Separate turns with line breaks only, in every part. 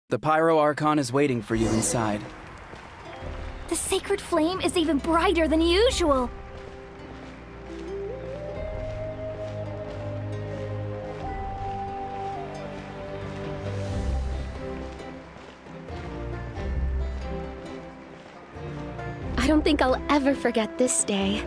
The Pyro Archon is waiting for you inside.
The sacred flame is even brighter than usual.
I don't think I'll ever forget this day.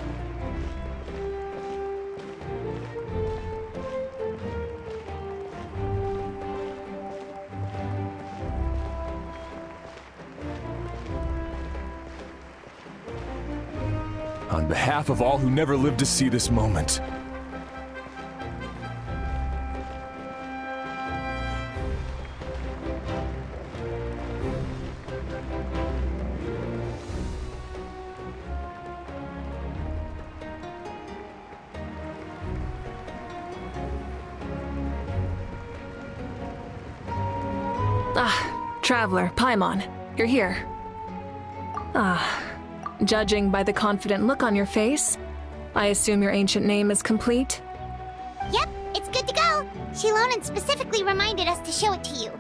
On behalf of all who never lived to see this moment.
Traveler, Paimon, you're here. Judging by the confident look on your face, I assume your ancient name is complete?
Yep, it's good to go. Shilonan specifically reminded us to show it to you.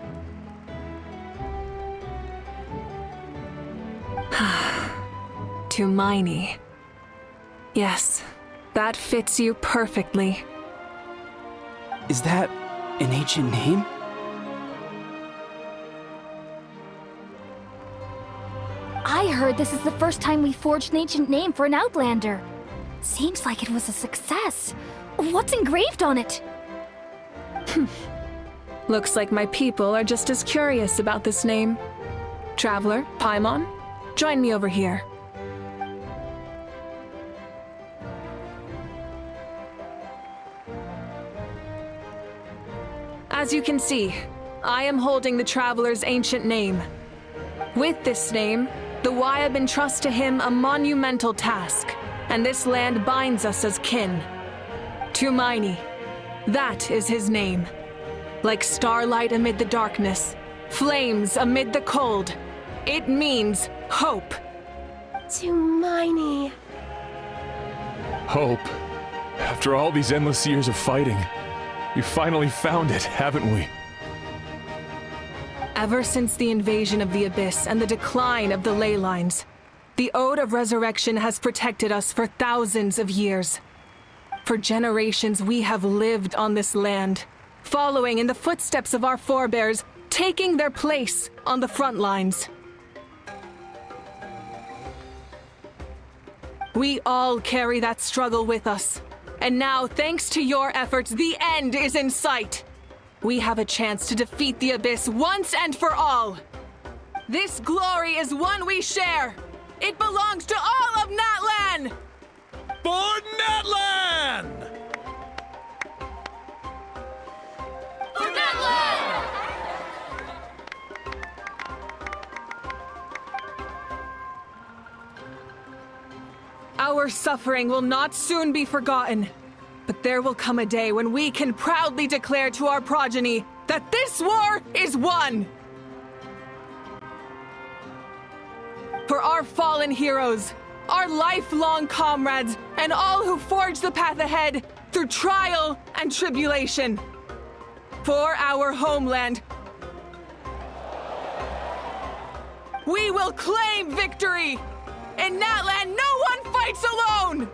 Tumaini. Yes, that fits you perfectly.
Is that an ancient name?
I heard this is the first time we forged an ancient name for an Outlander. Seems like it was a success. What's engraved on it?
Looks like my people are just as curious about this name. Traveler, Paimon, join me over here. As you can see, I am holding the Traveler's ancient name. With this name, the Wyab entrust to him a monumental task, and this land binds us as kin. Tumaini, that is his name. Like starlight amid the darkness, flames amid the cold, it means hope.
Tumaini.
Hope. After all these endless years of fighting, we finally found it, haven't we?
Ever since the invasion of the Abyss and the decline of the ley lines, the Ode of Resurrection has protected us for thousands of years. For generations we have lived on this land, following in the footsteps of our forebears, taking their place on the front lines. We all carry that struggle with us, and now, thanks to your efforts, the end is in sight. We have a chance to defeat the Abyss once and for all. This glory is one we share. It belongs to all of Natlan!
For Natlan!
For Natlan!
Our suffering will not soon be forgotten. But there will come a day when we can proudly declare to our progeny that this war is won! For our fallen heroes, our lifelong comrades, and all who forge the path ahead through trial and tribulation. For our homeland, we will claim victory! In Natlan, no one fights alone!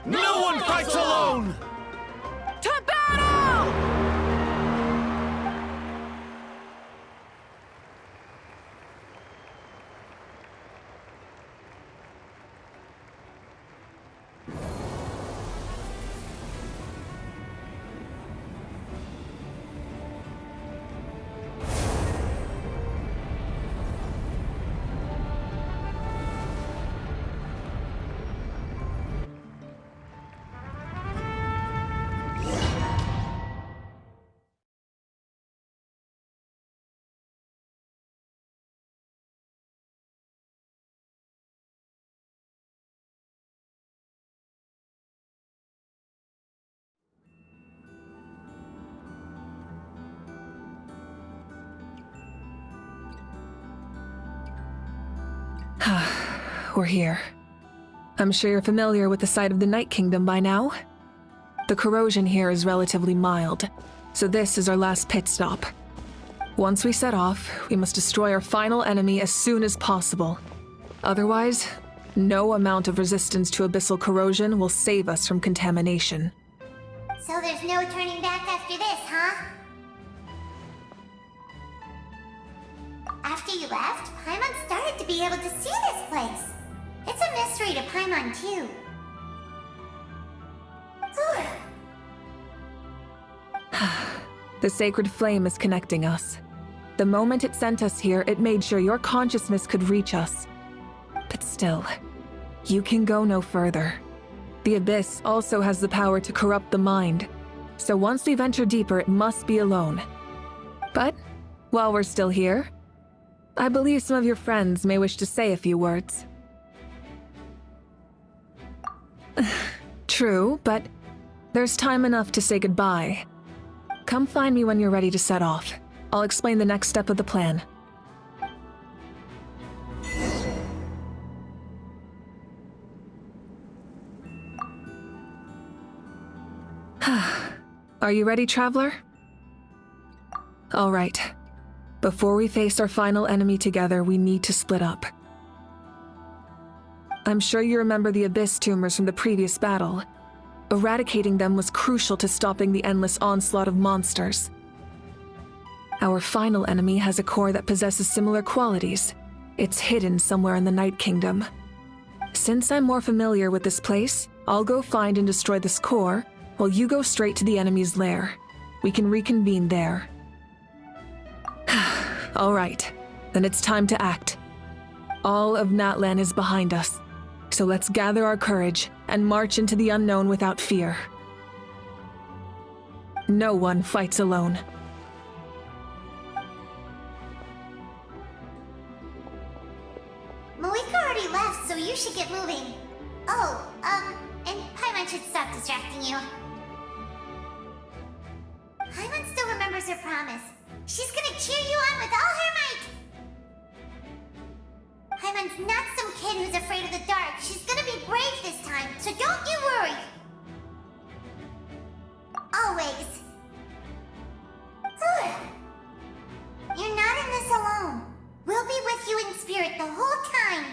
No one fights alone!
To battle! We're here. I'm sure you're familiar with the site of the Night Kingdom by now. The corrosion here is relatively mild, so this is our last pit stop. Once we set off, we must destroy our final enemy as soon as possible. Otherwise, no amount of resistance to abyssal corrosion will save us from contamination.
So there's no turning back after this, huh? After you left, Paimon started to be able to see this place. It's a mystery to Paimon, too.
The sacred flame is connecting us. The moment it sent us here, it made sure your consciousness could reach us. But still, you can go no further. The Abyss also has the power to corrupt the mind, so once we venture deeper, it must be alone. But, while we're still here, I believe some of your friends may wish to say a few words. True, but there's time enough to say goodbye. Come find me when you're ready to set off. I'll explain the next step of the plan. Are you ready, traveler? All right. Before we face our final enemy together, we need to split up. I'm sure you remember the Abyss tumors from the previous battle. Eradicating them was crucial to stopping the endless onslaught of monsters. Our final enemy has a core that possesses similar qualities. It's hidden somewhere in the Night Kingdom. Since I'm more familiar with this place, I'll go find and destroy this core, while you go straight to the enemy's lair. We can reconvene there. All right, then it's time to act. All of Natlan is behind us, so let's gather our courage and march into the unknown without fear. No one fights alone.
Malika already left, so you should get moving. Oh, and Paimon should stop distracting you. Paimon still remembers her promise. She's gonna cheer you on with all her might! Paimon's not some kid who's afraid of the dark. She's gonna be brave this time, so don't you worry! Always. You're not in this alone. We'll be with you in spirit the whole time.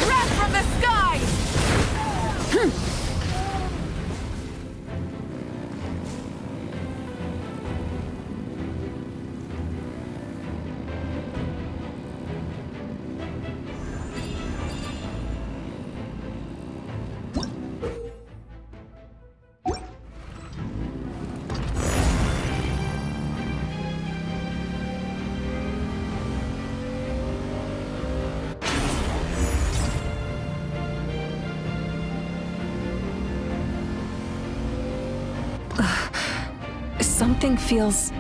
Wrath from the sky! Something feels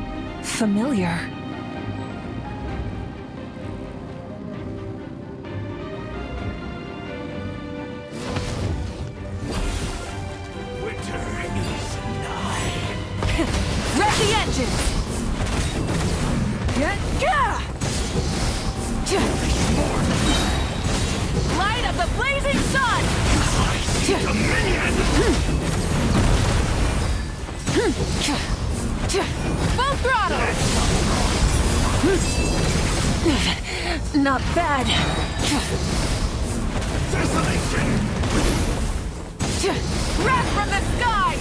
familiar.
Winter is nigh.
Rev the engines! Light of the blazing sun! Full throttle! Not bad.
Desolation!
Wrath from the sky!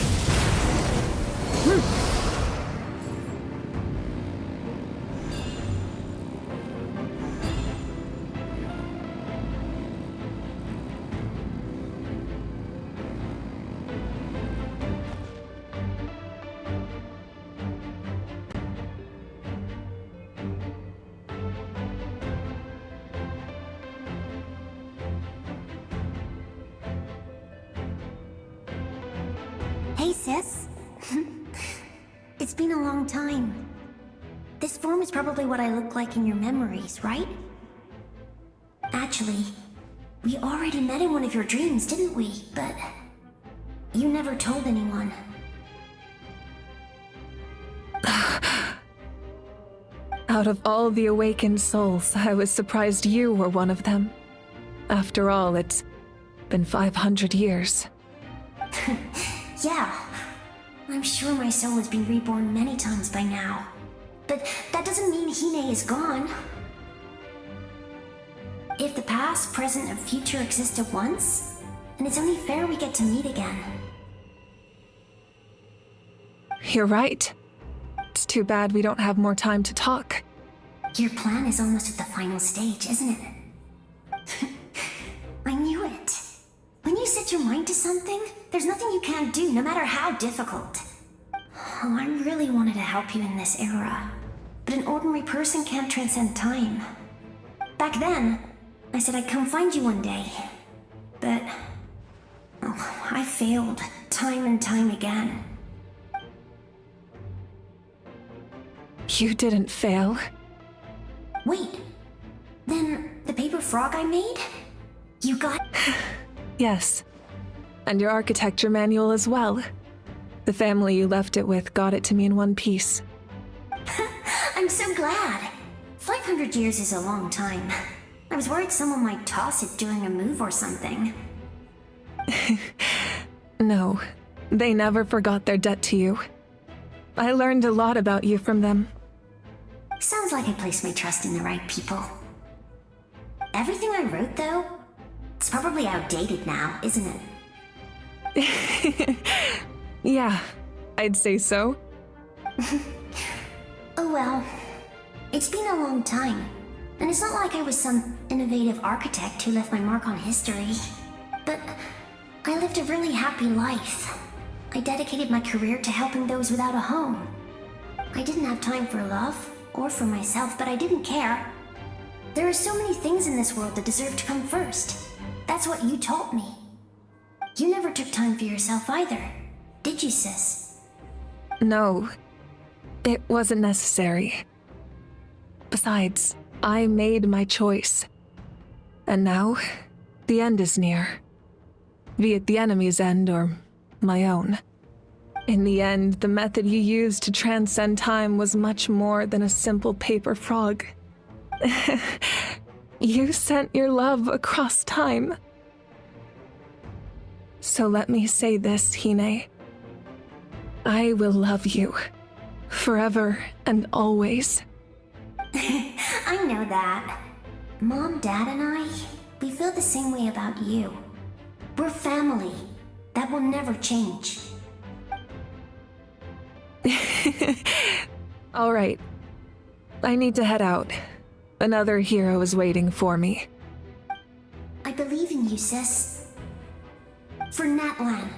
Hey, sis. It's been a long time. This form is probably what I look like in your memories, right? Actually, we already met in one of your dreams, didn't we? But you never told anyone.
Out of all the awakened souls, I was surprised you were one of them. After all, it's been 500 years.
Yeah. I'm sure my soul has been reborn many times by now. But that doesn't mean Hine is gone. If the past, present, and future exist at once, then it's only fair we get to meet again.
You're right. It's too bad we don't have more time to talk.
Your plan is almost at the final stage, isn't it? I knew it. When you set your mind to something, there's nothing you can't do, no matter how difficult. Oh, I really wanted to help you in this era. But an ordinary person can't transcend time. Back then, I said I'd come find you one day. But... oh, I failed, time and time again.
You didn't fail.
Wait, then the paper frog I made? You got...
Yes. And your architecture manual as well. The family you left it with got it to me in one piece.
I'm so glad. 500 years is a long time. I was worried someone might toss it during a move or something.
No, they never forgot their debt to you. I learned a lot about you from them.
Sounds like I placed my trust in the right people. Everything I wrote, though, it's probably outdated now, isn't it?
Yeah, I'd say so.
Oh well. It's been a long time. And it's not like I was some innovative architect who left my mark on history. But I lived a really happy life. I dedicated my career to helping those without a home. I didn't have time for love, or for myself, but I didn't care. There are so many things in this world that deserve to come first. That's what you taught me. You never took time for yourself either, did you, sis?
No, it wasn't necessary. Besides, I made my choice. And now, the end is near. Be it the enemy's end or my own. In the end, the method you used to transcend time was much more than a simple paper frog. You sent your love across time. So let me say this, Hine. I will love you. Forever and always.
I know that. Mom, Dad, and I, we feel the same way about you. We're family. That will never change.
All right. I need to head out. Another hero is waiting for me.
I believe in you, sis. For Natlan.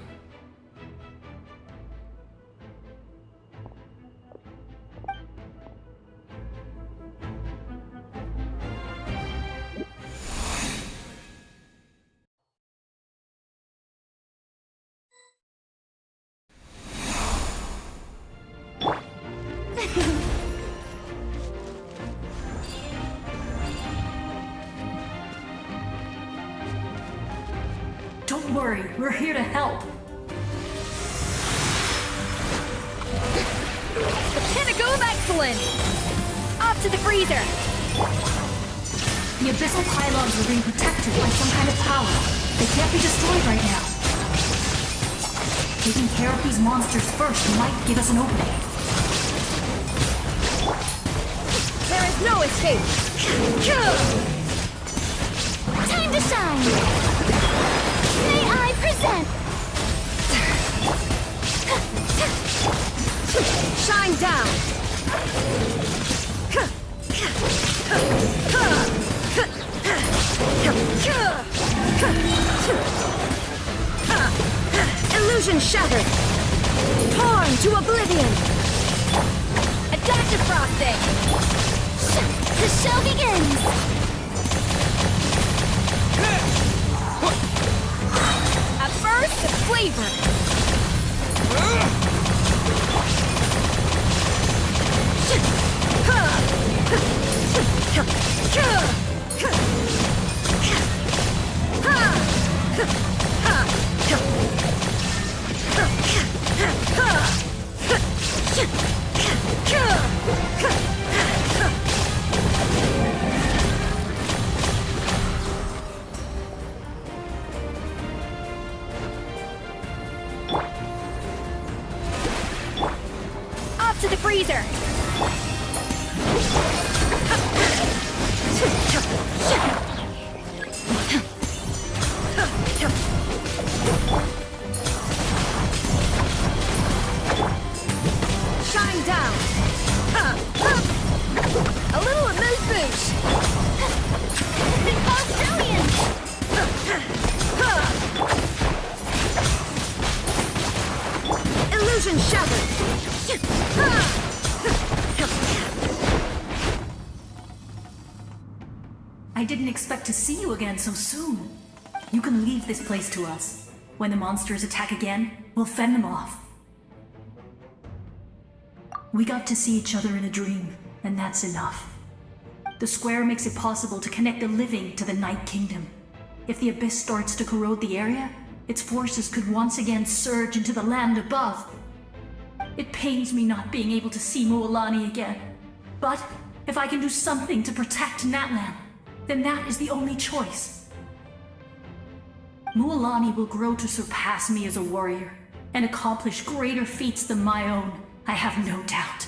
Don't worry, we're here to help.
The pinnacle of excellence! Off to the freezer!
The abyssal pylons are being protected by some kind of power. They can't be destroyed right now. Taking care of these monsters first might give us an opening.
There is no escape! Time to shine! May I present?
down! Illusion shattered! Torn to oblivion!
Attack defrosting! The show begins! A burst of flavor! Off to the freezer!
Shine down! A little amuse-bouche!
Australian!
Illusion shattered!
I didn't expect to see you again so soon. You can leave this place to us. When the monsters attack again, we'll fend them off. We got to see each other in a dream, and that's enough. The square makes it possible to connect the living to the Night Kingdom. If the abyss starts to corrode the area, its forces could once again surge into the land above. It pains me not being able to see Mualani again. But if I can do something to protect Natlan, then that is the only choice. Mualani will grow to surpass me as a warrior and accomplish greater feats than my own, I have no doubt.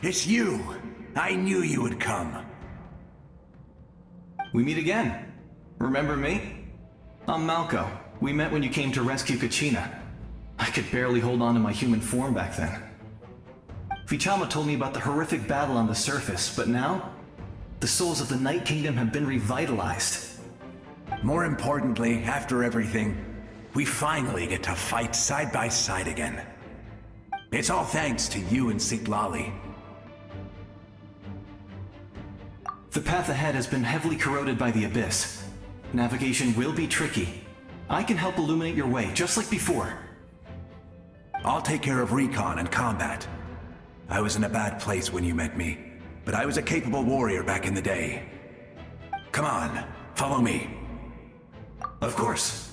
It's you! I knew you would come.
We meet again. Remember me? I'm Malco. We met when you came to rescue Kachina. I could barely hold on to my human form back then. Vichama told me about the horrific battle on the surface, but now, the souls of the Night Kingdom have been revitalized.
More importantly, after everything, we finally get to fight side by side again. It's all thanks to you and Sitlali.
The path ahead has been heavily corroded by the abyss. Navigation will be tricky. I can help illuminate your way, just like before.
I'll take care of recon and combat. I was in a bad place when you met me, but I was a capable warrior back in the day. Come on, follow me.
Of course.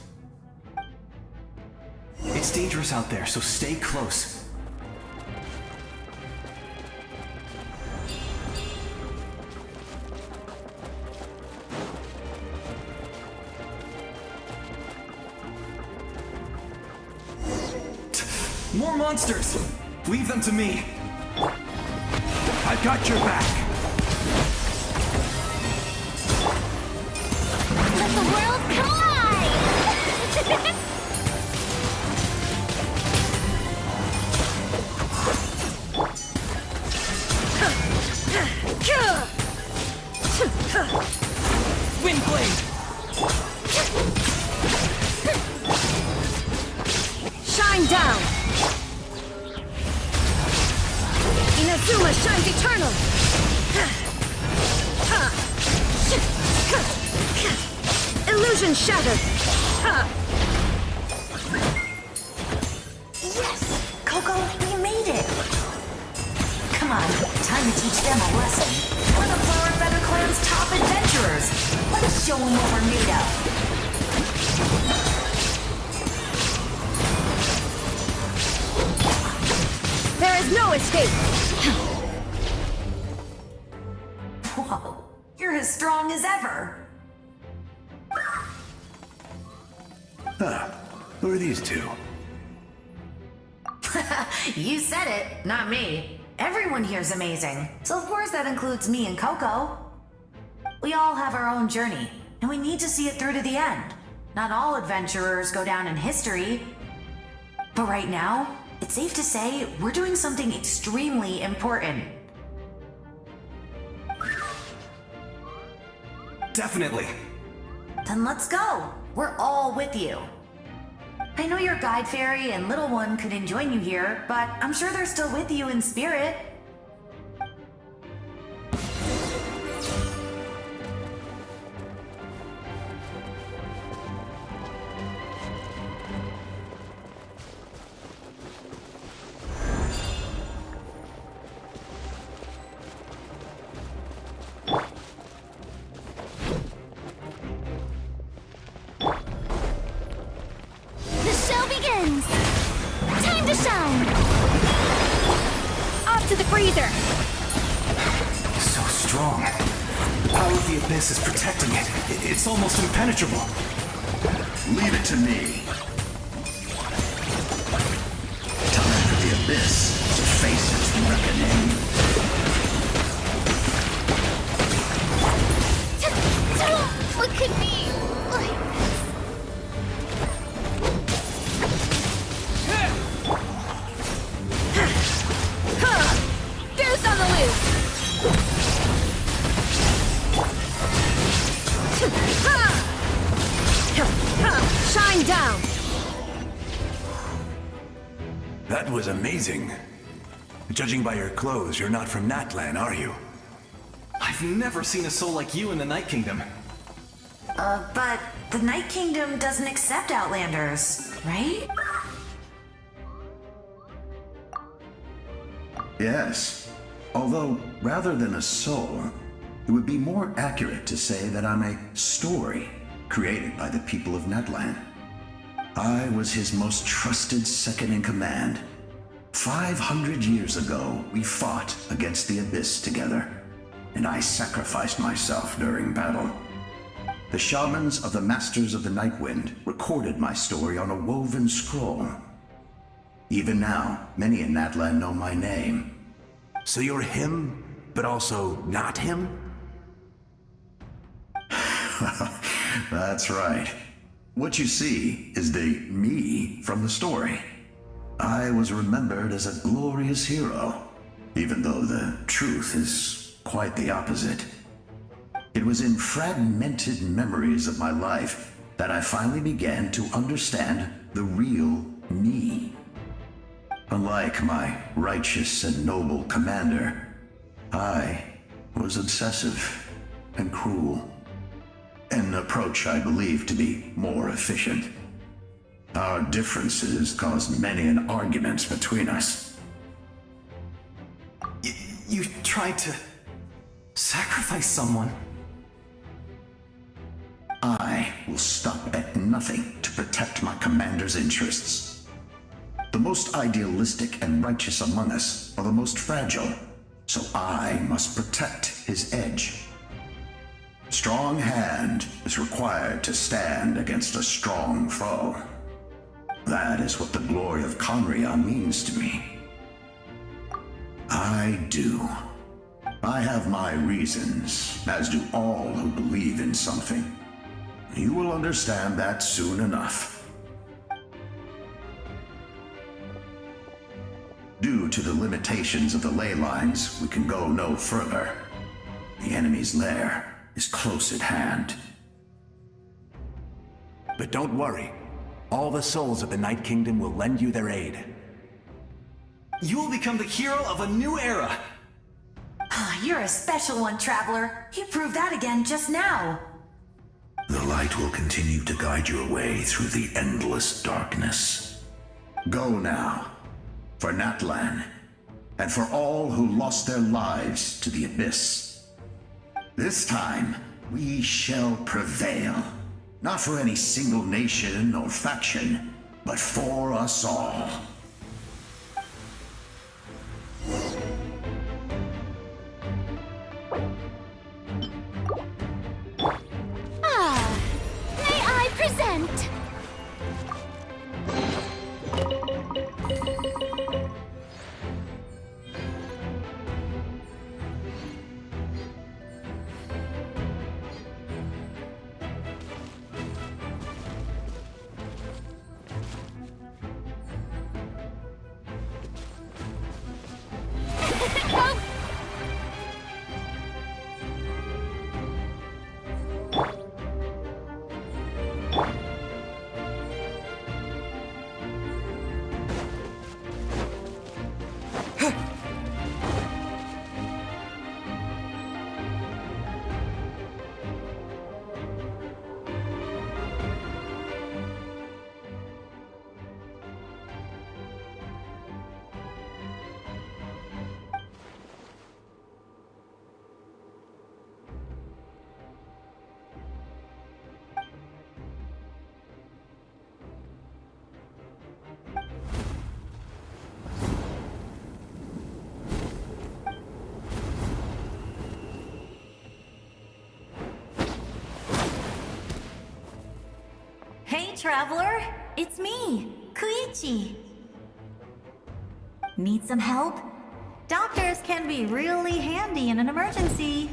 It's dangerous out there, so stay close. More monsters! Leave them to me!
I've got your back!
Let the world collide!
Windblade!
Shine down! Inazuma shines eternal! Illusion shattered!
Yes! Coco, we made it! Come on, time to teach them a lesson. We're the Flower Feather Clan's top adventurers. Let's show them what we're made of.
There is no escape!
Whoa, you're as strong as ever.
Huh. Who are these two?
You said it, not me. Everyone here's amazing. So of course that includes me and Coco. We all have our own journey, and we need to see it through to the end. Not all adventurers go down in history. But right now, it's safe to say we're doing something extremely important.
Definitely.
Then let's go. We're all with you. I know your guide fairy and little one couldn't join you here, but I'm sure they're still with you in spirit.
The show begins! Time to shine! Off to the freezer!
So strong. The power of the Abyss is protecting it. It's almost impenetrable.
Leave it to me. Time for the Abyss to face its reckoning.
Don't look at me like this. Goose on the loose!
Shine down!
That was amazing. Judging by your clothes, you're not from Natlan, are you?
I've never seen a soul like you in the Night Kingdom.
But the Night Kingdom doesn't accept Outlanders, right?
Yes. Although, rather than a soul, it would be more accurate to say that I'm a story created by the people of Natlan. I was his most trusted second-in-command. 500 years ago, we fought against the Abyss together, and I sacrificed myself during battle. The shamans of the Masters of the Nightwind recorded my story on a woven scroll. Even now, many in Natlan know my name.
So you're him, but also not him?
That's right. What you see is the me from the story. I was remembered as a glorious hero, even though the truth is quite the opposite. It was in fragmented memories of my life that I finally began to understand the real me. Unlike my righteous and noble commander, I was obsessive and cruel. An approach I believe to be more efficient. Our differences caused many an arguments between us.
You tried to sacrifice someone.
I will stop at nothing to protect my commander's interests. The most idealistic and righteous among us are the most fragile, so I must protect his edge. Strong hand is required to stand against a strong foe. That is what the glory of Conria means to me. I do. I have my reasons, as do all who believe in something. You will understand that soon enough. Due to the limitations of the ley lines, we can go no further. The enemy's lair is close at hand.
But don't worry. All the souls of the Night Kingdom will lend you their aid.
You will become the hero of a new era.
You're a special one, Traveler. You proved that again just now.
The light will continue to guide your way through the endless darkness. Go now, for Natlan, and for all who lost their lives to the Abyss. This time, we shall prevail. Not for any single nation or faction, but for us all.
May I present?
Hey, traveler! It's me, Koichi. Need some help? Doctors can be really handy in an emergency.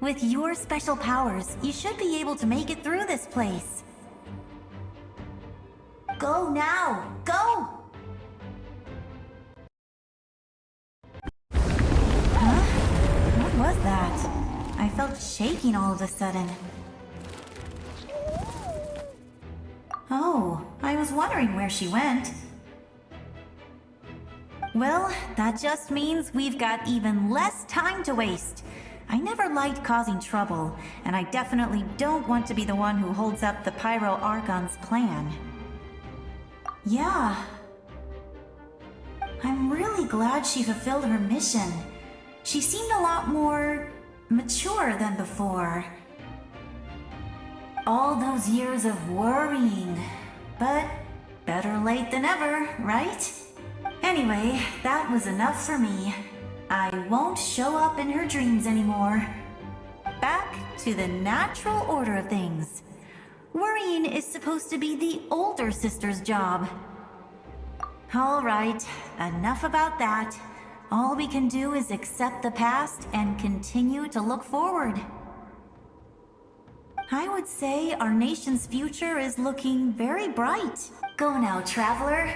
With your special powers, you should be able to make it through this place. Go now! Go! What was that? I felt shaking all of a sudden. Oh, I was wondering where she went. Well, that just means we've got even less time to waste. I never liked causing trouble, and I definitely don't want to be the one who holds up the Pyro Archon's plan. Yeah. I'm really glad she fulfilled her mission. She seemed a lot more mature than before. All those years of worrying, but better late than ever, right? Anyway, that was enough for me. I won't show up in her dreams anymore. Back to the natural order of things. Worrying is supposed to be the older sister's job. All right, enough about that. All we can do is accept the past and continue to look forward. I would say our nation's future is looking very bright. Go now, traveler.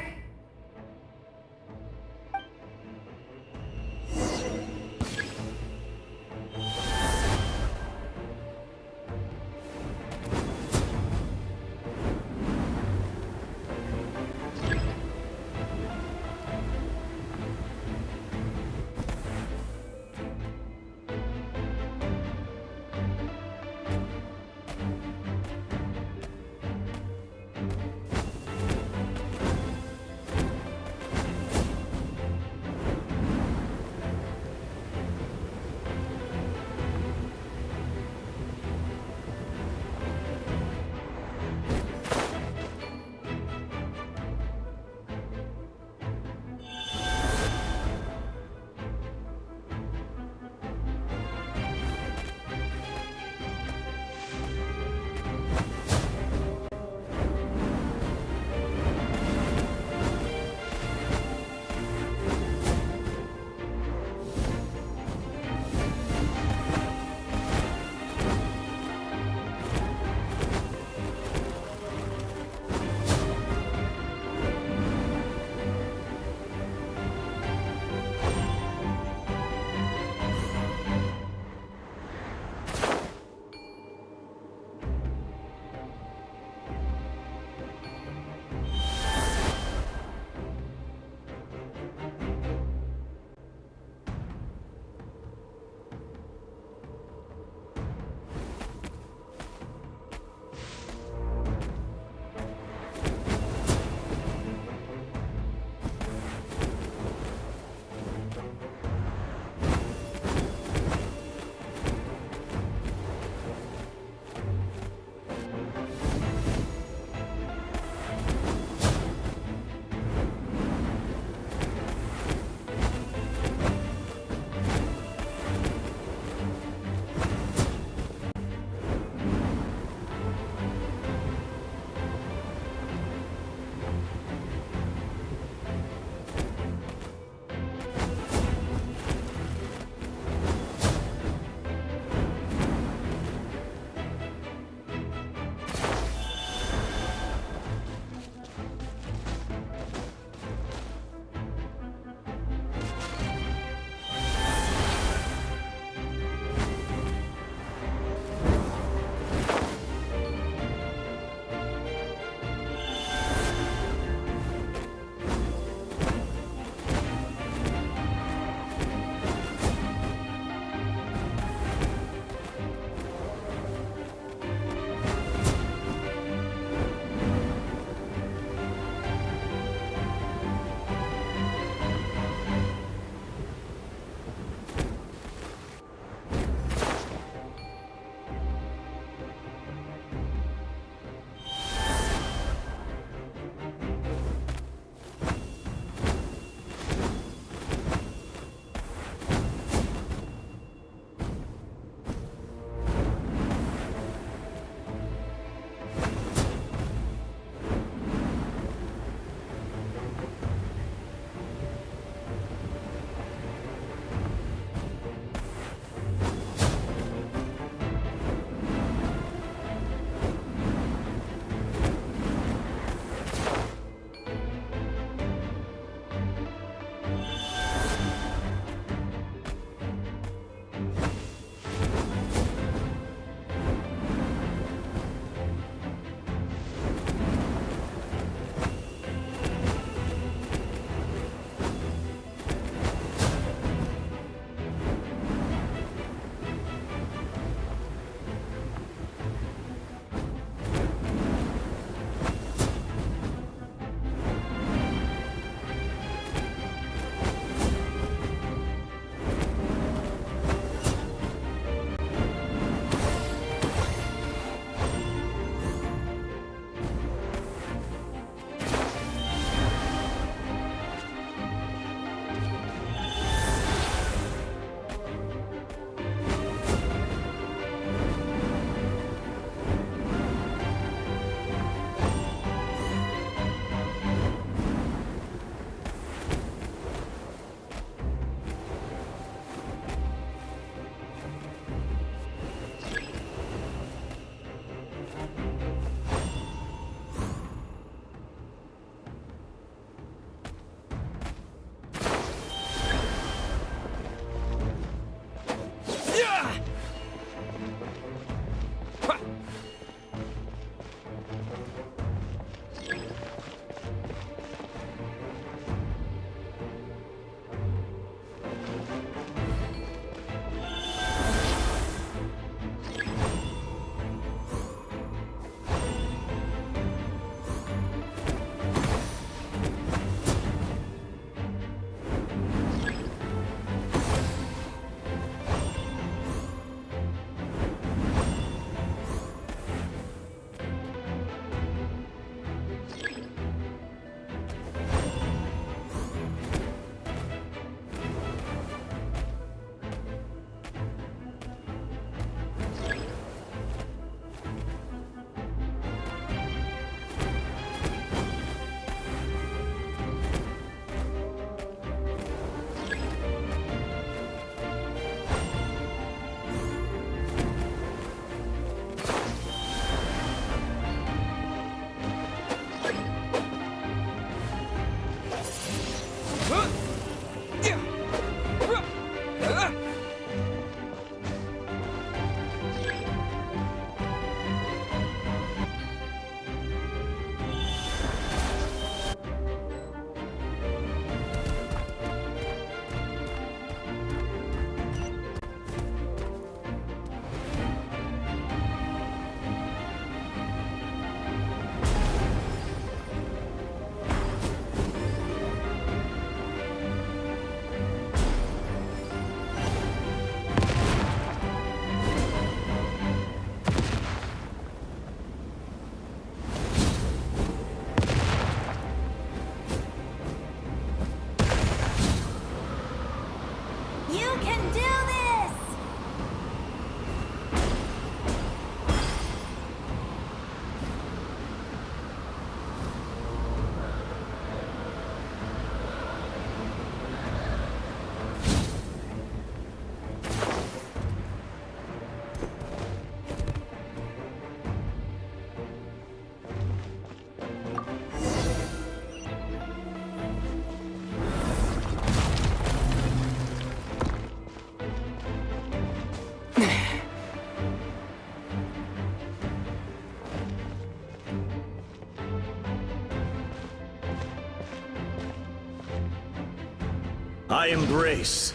I embrace.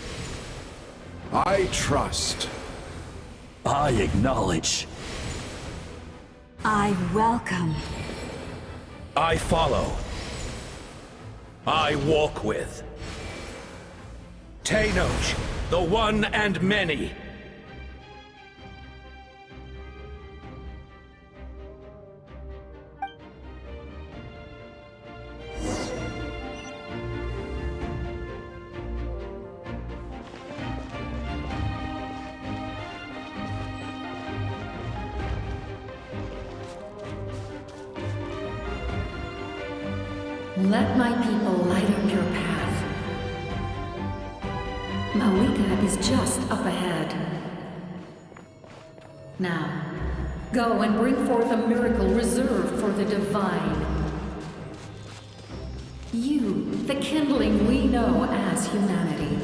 I trust.
I acknowledge.
I welcome.
I follow. I walk with. Tenoch, the one and many.
Let my people light up your path. Mawika is just up ahead. Now, go and bring forth a miracle reserved for the divine. You, the kindling we know as humanity.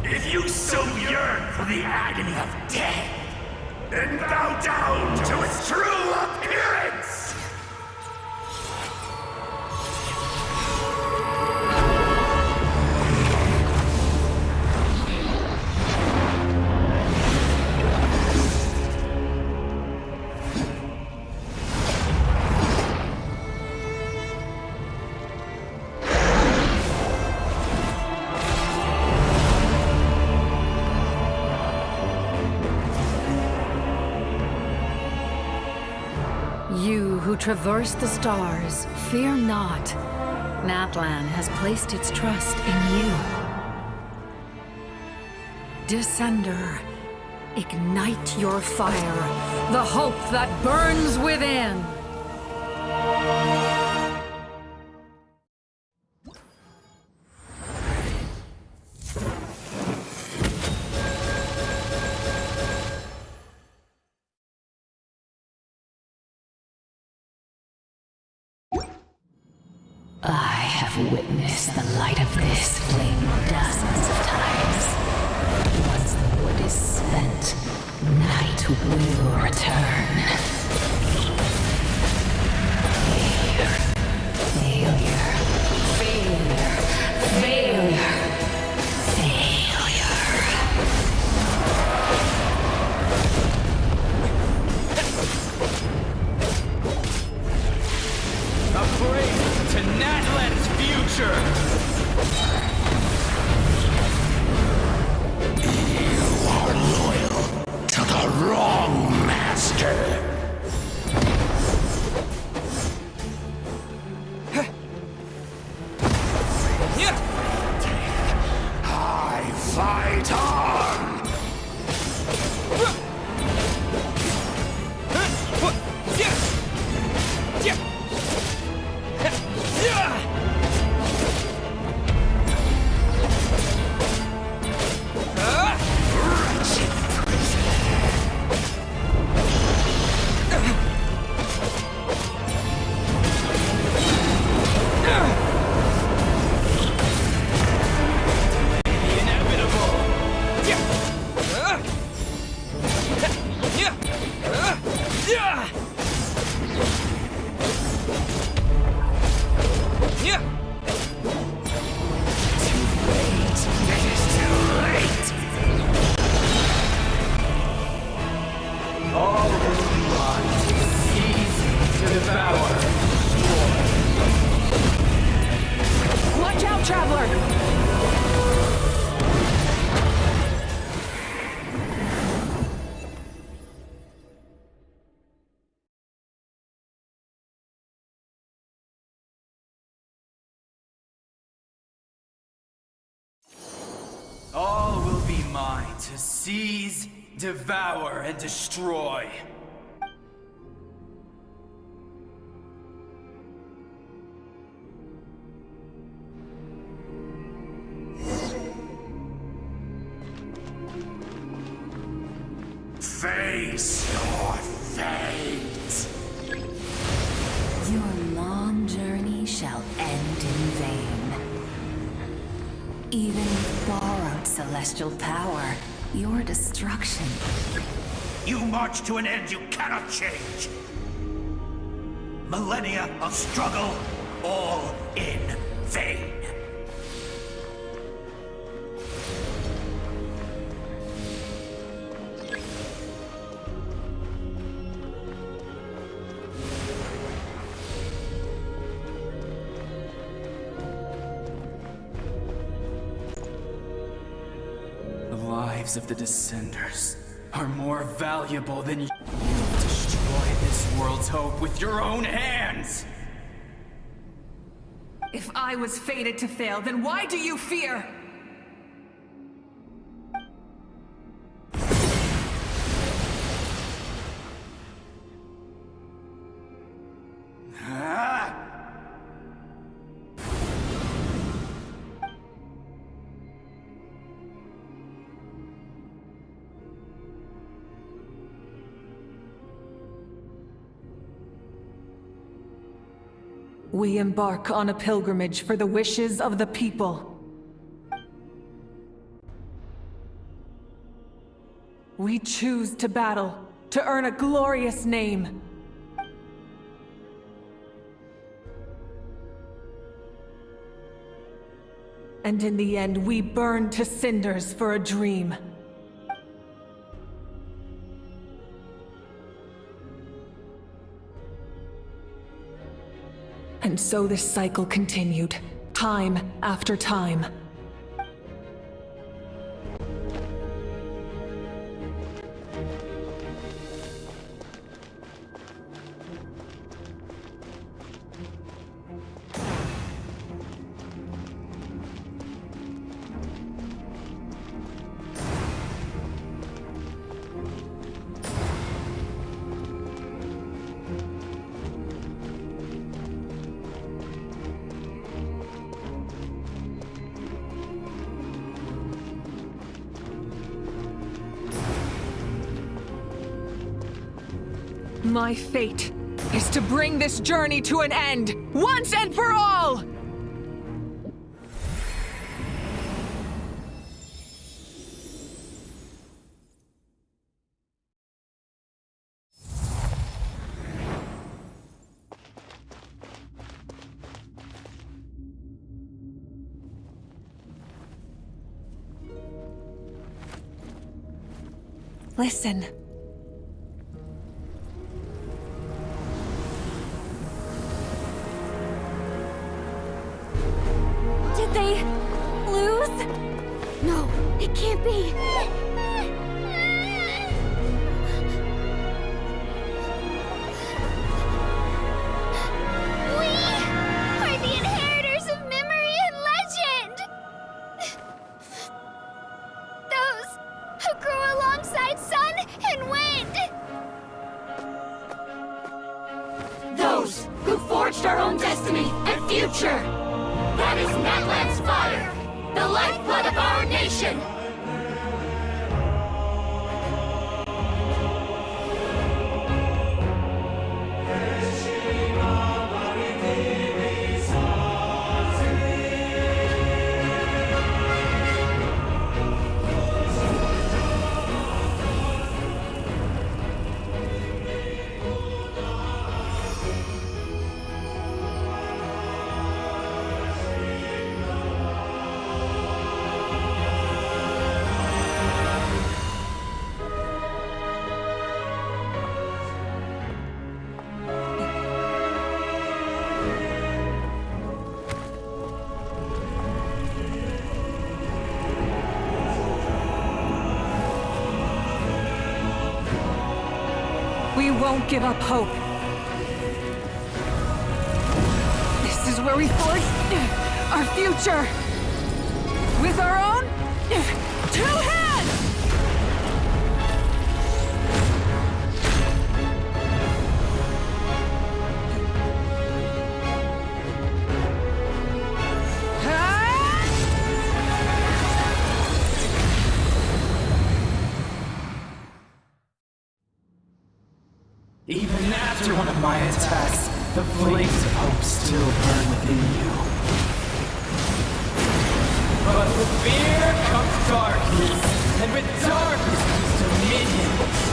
If you so yearn for the agony of death, then bow down to its true appearance!
You who traverse the stars, fear not. Natlan has placed its trust in you. Descender, ignite your fire, the hope that burns within!
I have witnessed the light of this flame dozens of times. Once the wood is spent, night will return. Failure. Failure. Failure. Failure.
Afraid to Natlan's future!
You are loyal to the wrong master. I fight on!
Watch out, Traveler!
All will be mine to seize, devour, and destroy.
Face your fate!
Your long journey shall end in vain. Even with borrowed celestial power, your destruction.
You march to an end you cannot change. Millennia of struggle, all in vain.
The lives of the Descenders are more valuable than you. Destroy this world's hope with your own hands!
If I was fated to fail, then why do you fear? We embark on a pilgrimage for the wishes of the people. We choose to battle, to earn a glorious name. And in the end, we burn to cinders for a dream. And so this cycle continued, time after time. My fate is to bring this journey to an end, once and for all! Listen.
Did they lose? No, it can't be. We are the inheritors of memory and legend. Those who grew alongside sun and wind.
Those who forged our own destiny and future. That is Natlan's fire, the lifeblood of our nation!
We won't give up hope. This is where we forge our future. With our own 2 hands!
Even after one of my attacks, the flames of hope still burn within you. But with fear comes darkness, and with darkness comes dominion.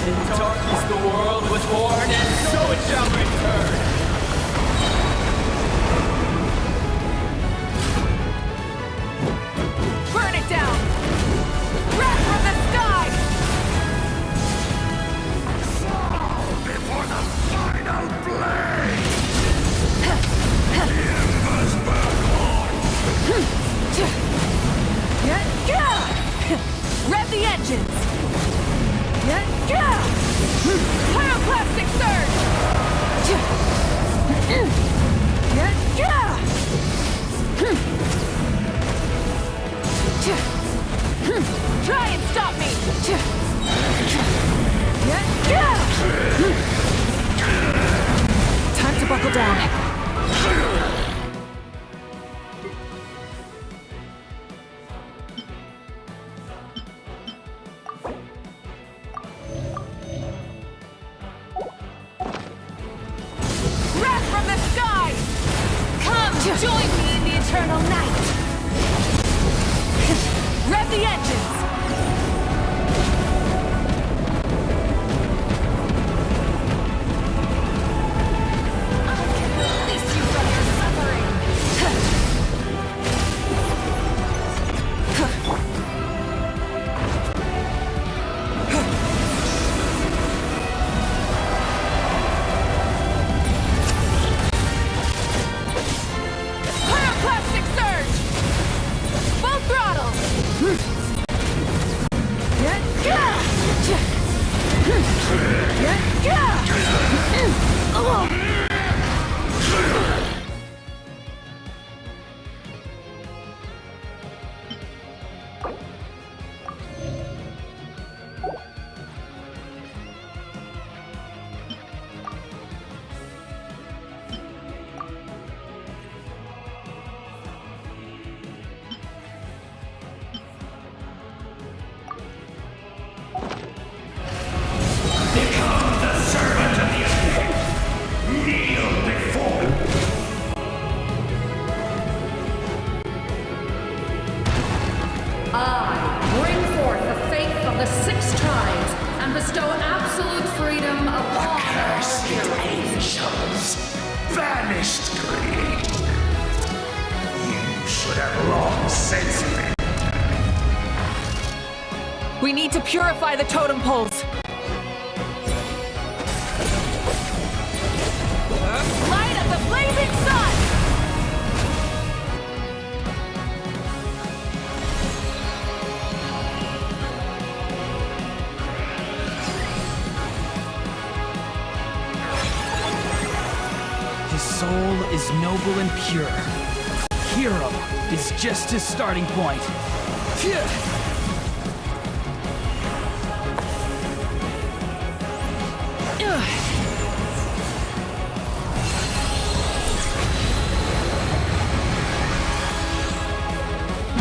In darkness the world was born, and so it shall return.
Burn it down! Wrath from the sky!
Before the final blade! The embers burn on!
Rev the engines! Pyroclastic surge! Try and stop me! Time to buckle down. Wrath from the sky! Come, join me in the eternal night! Rev the engines!
and bestow absolute freedom upon
Cursed angels! Vanished greed! You should have long since been.
We need to purify the totem poles. Light of the blazing sun!
His soul is noble and pure. Hero is just his starting point. Phew.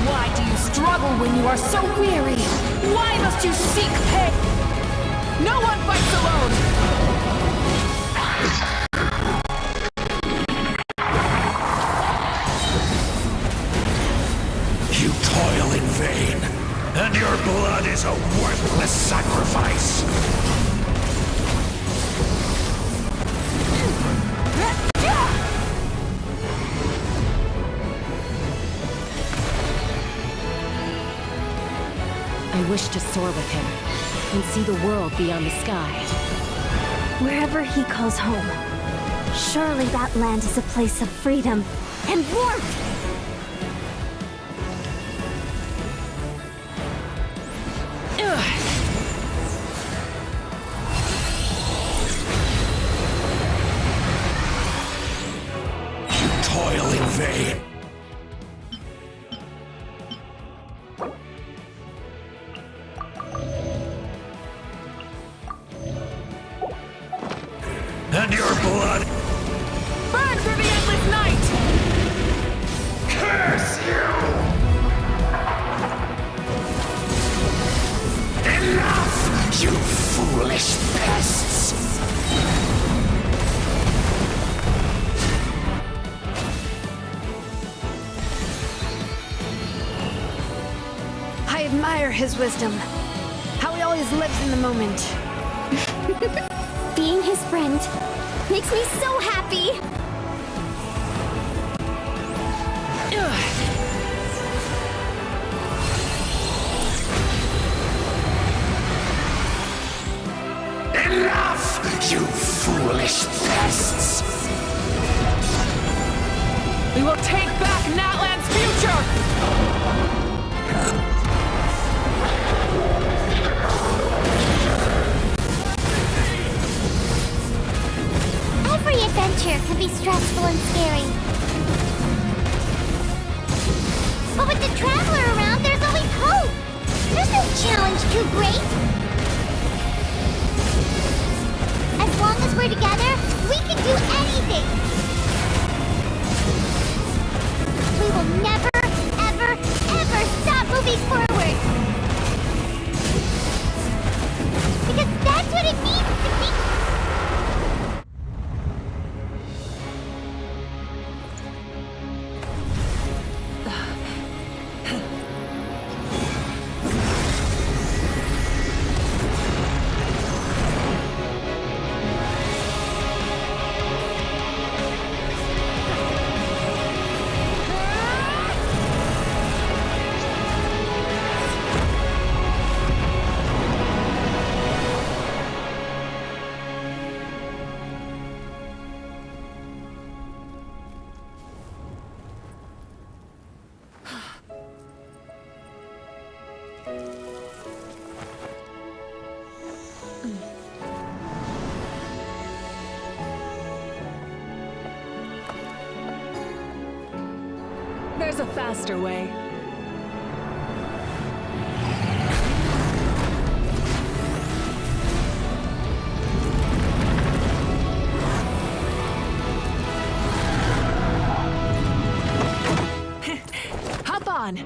Why do you struggle when you are so weary? Why must you seek pain? No one fights alone!
You toil in vain, and your blood is a worthless sacrifice.
I wish to soar with him and see the world beyond the sky.
Wherever he calls home, surely that land is a place of freedom and warmth!
You toil in vain. And your blood
Burn through the endless night!
curse you! Enough, you foolish pests!
I admire his wisdom. How he always lives in the moment. Being his friend makes me so happy!
Enough, you foolish pests!
We will take back Natlan's future!
Every adventure can be stressful and scary. But with the Traveler around, there's always hope! There's no challenge too great! As long as we're together, we can do anything! We will never, ever, ever stop moving forward! Because that's what it means to be...
There's a faster way. Hop on!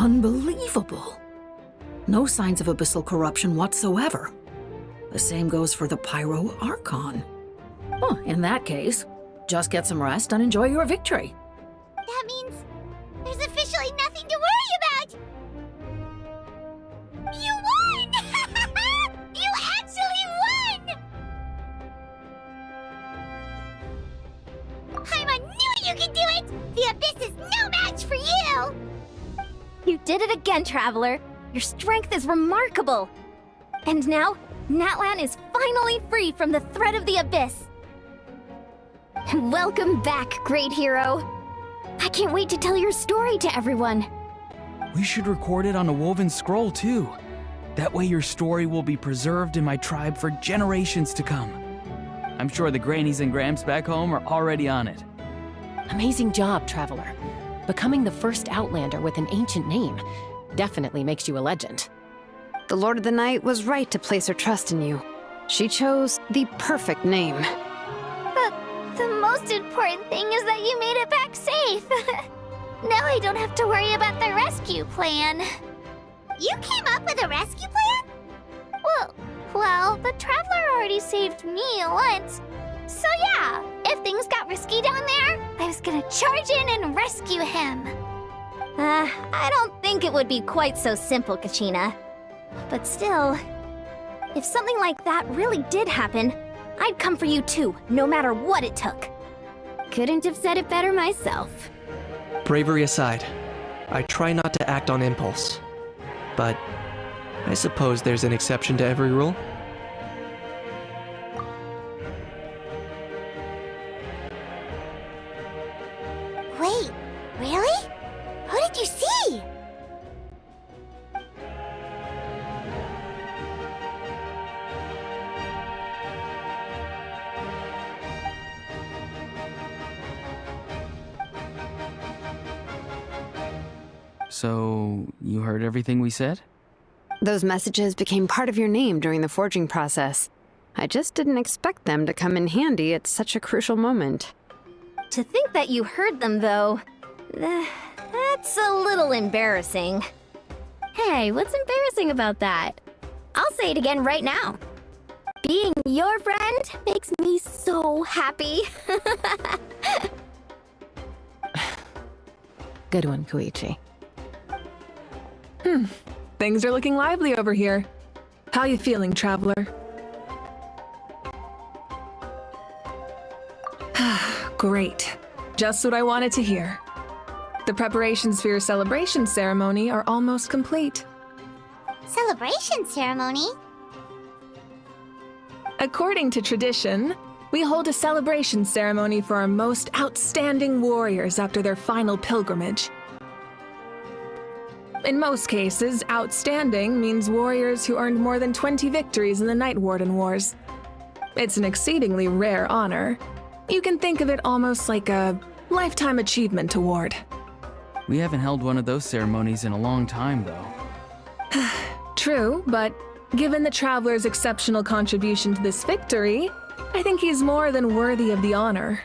Unbelievable. No signs of abyssal corruption whatsoever. The same goes for the Pyro Archon. Oh, in that case, just get some rest and enjoy your victory.
That means there's officially nothing to worry about! You won! You actually won! Paimon knew you could do it! The Abyss is no match for you!
You did it again, Traveler. Your strength is remarkable. And now, Natlan is finally free from the threat of the Abyss. Welcome back, great hero. I can't wait to tell your story to everyone.
We should record it on a woven scroll, too. That way your story will be preserved in my tribe for generations to come. I'm sure the grannies and gramps back home are already on it.
Amazing job, Traveler. Becoming the first Outlander with an ancient name definitely makes you a legend.
The Lord of the Night was right to place her trust in you. She chose the perfect name.
The most important thing is that you made it back safe. Now I don't have to worry about the rescue plan. You came up with a rescue plan? Well, the Traveler already saved me once. So yeah, if things got risky down there, I was gonna charge in and rescue him.
I don't think it would be quite so simple, Kachina. But still, if something like that really did happen, I'd come for you too, no matter what it took. Couldn't have said it better myself.
Bravery aside, I try not to act on impulse. But I suppose there's an exception to every rule.
Wait, really? Who did you see?
So, you heard everything we said?
Those messages became part of your name during the forging process. I just didn't expect them to come in handy at such a crucial moment.
To think that you heard them, though, that's a little embarrassing. Hey, what's embarrassing about that? I'll say it again right now. Being your friend makes me so happy.
Good one, Koichi.
Things are looking lively over here. How you feeling, Traveler? Great. Just what I wanted to hear. The preparations for your celebration ceremony are almost complete.
Celebration ceremony?
According to tradition, we hold a celebration ceremony for our most outstanding warriors after their final pilgrimage. In most cases, outstanding means warriors who earned more than 20 victories in the Night Warden Wars. It's an exceedingly rare honor. You can think of it almost like a lifetime achievement award.
We haven't held one of those ceremonies in a long time, though.
True, but given the Traveler's exceptional contribution to this victory, I think he's more than worthy of the honor.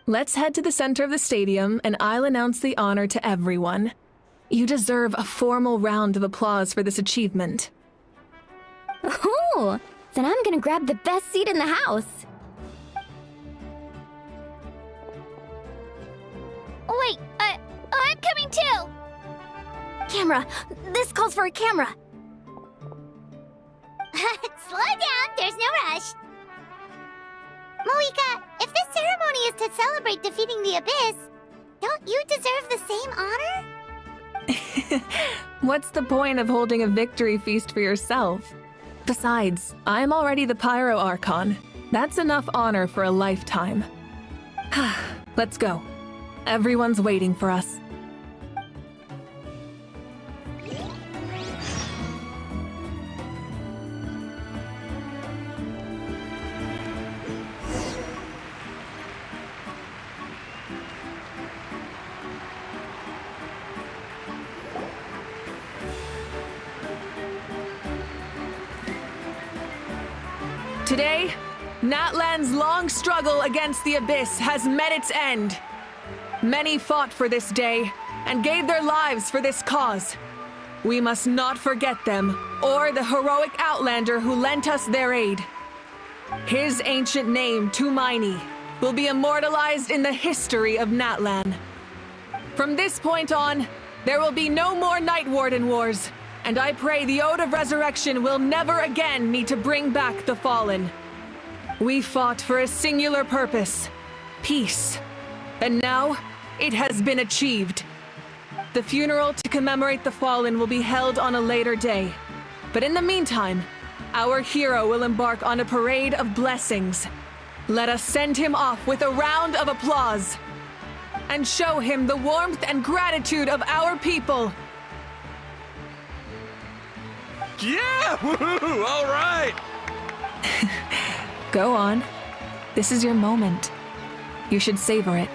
Let's head to the center of the stadium and I'll announce the honor to everyone. You deserve a formal round of applause for this achievement.
Ooh, then I'm gonna grab the best seat in the house.
Wait, I'm coming too!
Camera! This calls for a camera!
Slow down, there's no rush. Moika, if this ceremony is to celebrate defeating the Abyss, don't you deserve the same honor?
What's the point of holding a victory feast for yourself? Besides, I'm already the Pyro Archon. That's enough honor for a lifetime. Let's go. Everyone's waiting for us. Today, Natlan's long struggle against the Abyss has met its end. Many fought for this day, and gave their lives for this cause. We must not forget them, or the heroic Outlander who lent us their aid. His ancient name, Tumaini, will be immortalized in the history of Natlan. From this point on, there will be no more Night Warden Wars, and I pray the Ode of Resurrection will never again need to bring back the Fallen. We fought for a singular purpose, peace, and now it has been achieved. The funeral to commemorate the Fallen will be held on a later day, but in the meantime, our hero will embark on a parade of blessings. Let us send him off with a round of applause and show him the warmth and gratitude of our people.
Yeah! Woohoo! All right!
Go on. This is your moment. You should savor it.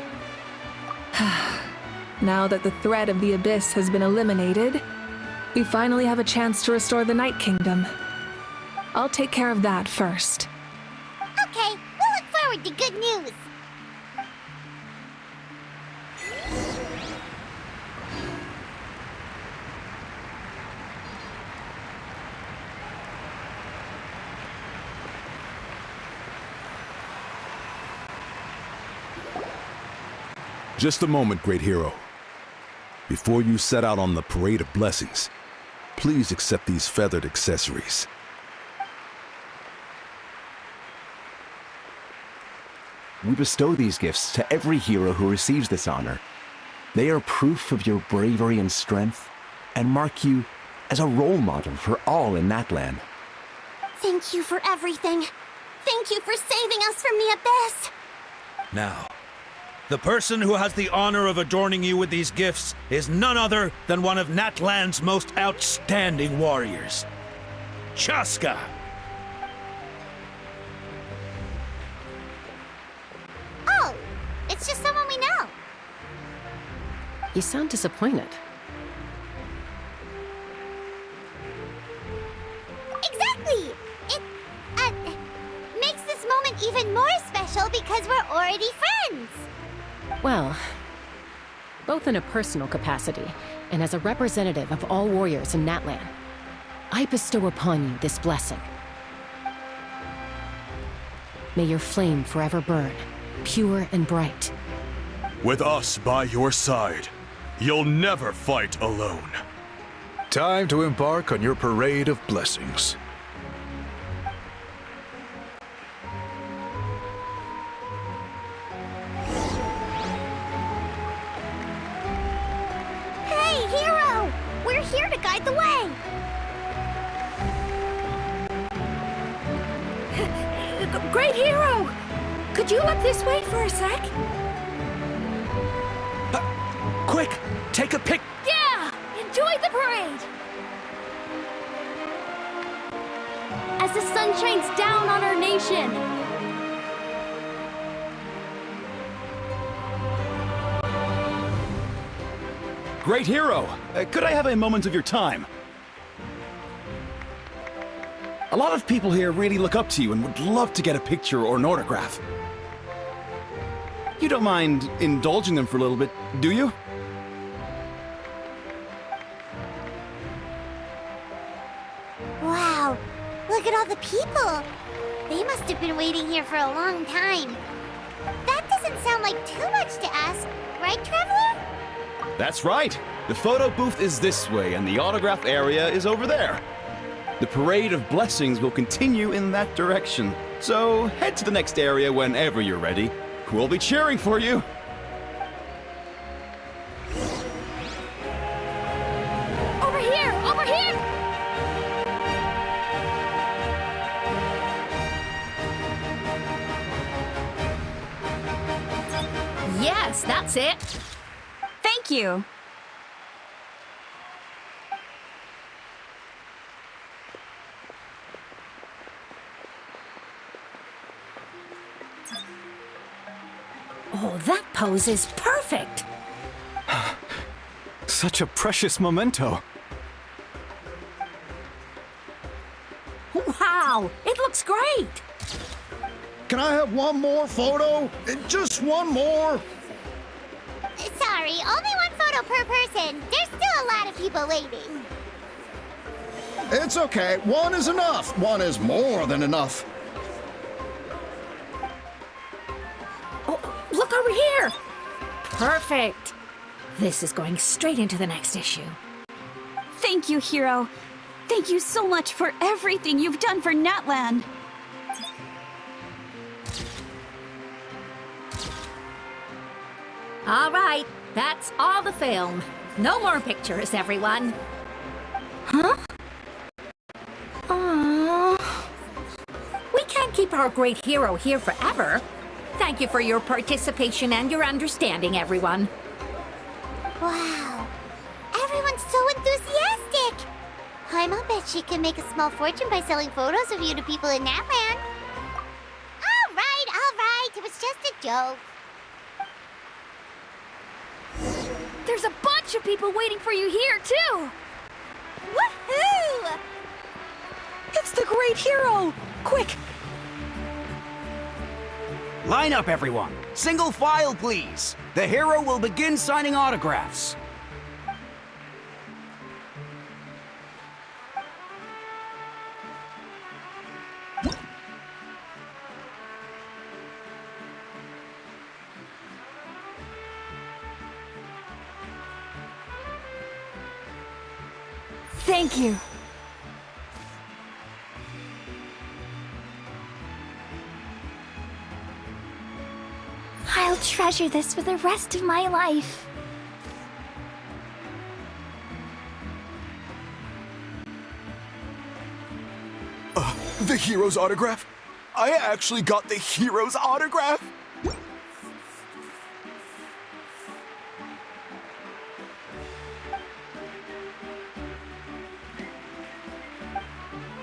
Now that the threat of the Abyss has been eliminated, we finally have a chance to restore the Night Kingdom. I'll take care of that first.
Okay, we'll look forward to good news.
Just a moment, great hero. Before you set out on the parade of blessings, please accept these feathered accessories.
We bestow these gifts to every hero who receives this honor. They are proof of your bravery and strength, and mark you as a role model for all in Natlan.
Thank you for everything. Thank you for saving us from the Abyss.
Now, the person who has the honor of adorning you with these gifts is none other than one of Natlan's most outstanding warriors, Chaska.
Oh, it's just someone we know.
You sound disappointed.
Exactly! It, makes this moment even more special because we're already friends.
Well, both in a personal capacity and as a representative of all warriors in Natlan, I bestow upon you this blessing. May your flame forever burn, pure and bright.
With us by your side, you'll never fight alone.
Time to embark on your parade of blessings.
Hey, hero! We're here to guide the way.
Great hero! Could you look this way for a sec?
Quick, take a pic.
Yeah! Enjoy the parade!
As the sun shines down on our nation.
Great hero! Could I have a moment of your time? A lot of people here really look up to you and would love to get a picture or an autograph. You don't mind indulging them for a little bit, do you?
Wow, look at all the people. They must have been waiting here for a long time. That doesn't sound like too much to ask, right, Traveler?
That's right. The photo booth is this way and the autograph area is over there. The parade of blessings will continue in that direction. So head to the next area whenever you're ready. We'll be cheering for you.
Over here! Over here!
Yes, that's it.
Thank you.
Oh, that pose is perfect.
Such a precious memento.
Wow, it looks great.
Can I have one more photo? Just one more?
Sorry, only one photo photo per person. There's still a lot of people waiting.
It's okay. One is enough. One is more than enough.
Oh, look over here! Perfect. This is going straight into the next issue.
Thank you, Hero. Thank you so much for everything you've done for Natlan.
All right, that's all the film. No more pictures, everyone. Huh? Aww. We can't keep our great hero here forever. Thank you for your participation and your understanding, everyone.
Wow. Everyone's so enthusiastic. Paimon bet she can make a small fortune by selling photos of you to people in Natlan. All right. It was just a joke.
There's a bunch of people waiting for you here, too!
Woohoo!
It's the great hero! Quick!
Line up, everyone. Single file, please. The hero will begin signing autographs.
Thank you.
I'll treasure this for the rest of my life.
The hero's autograph? I actually got the hero's autograph?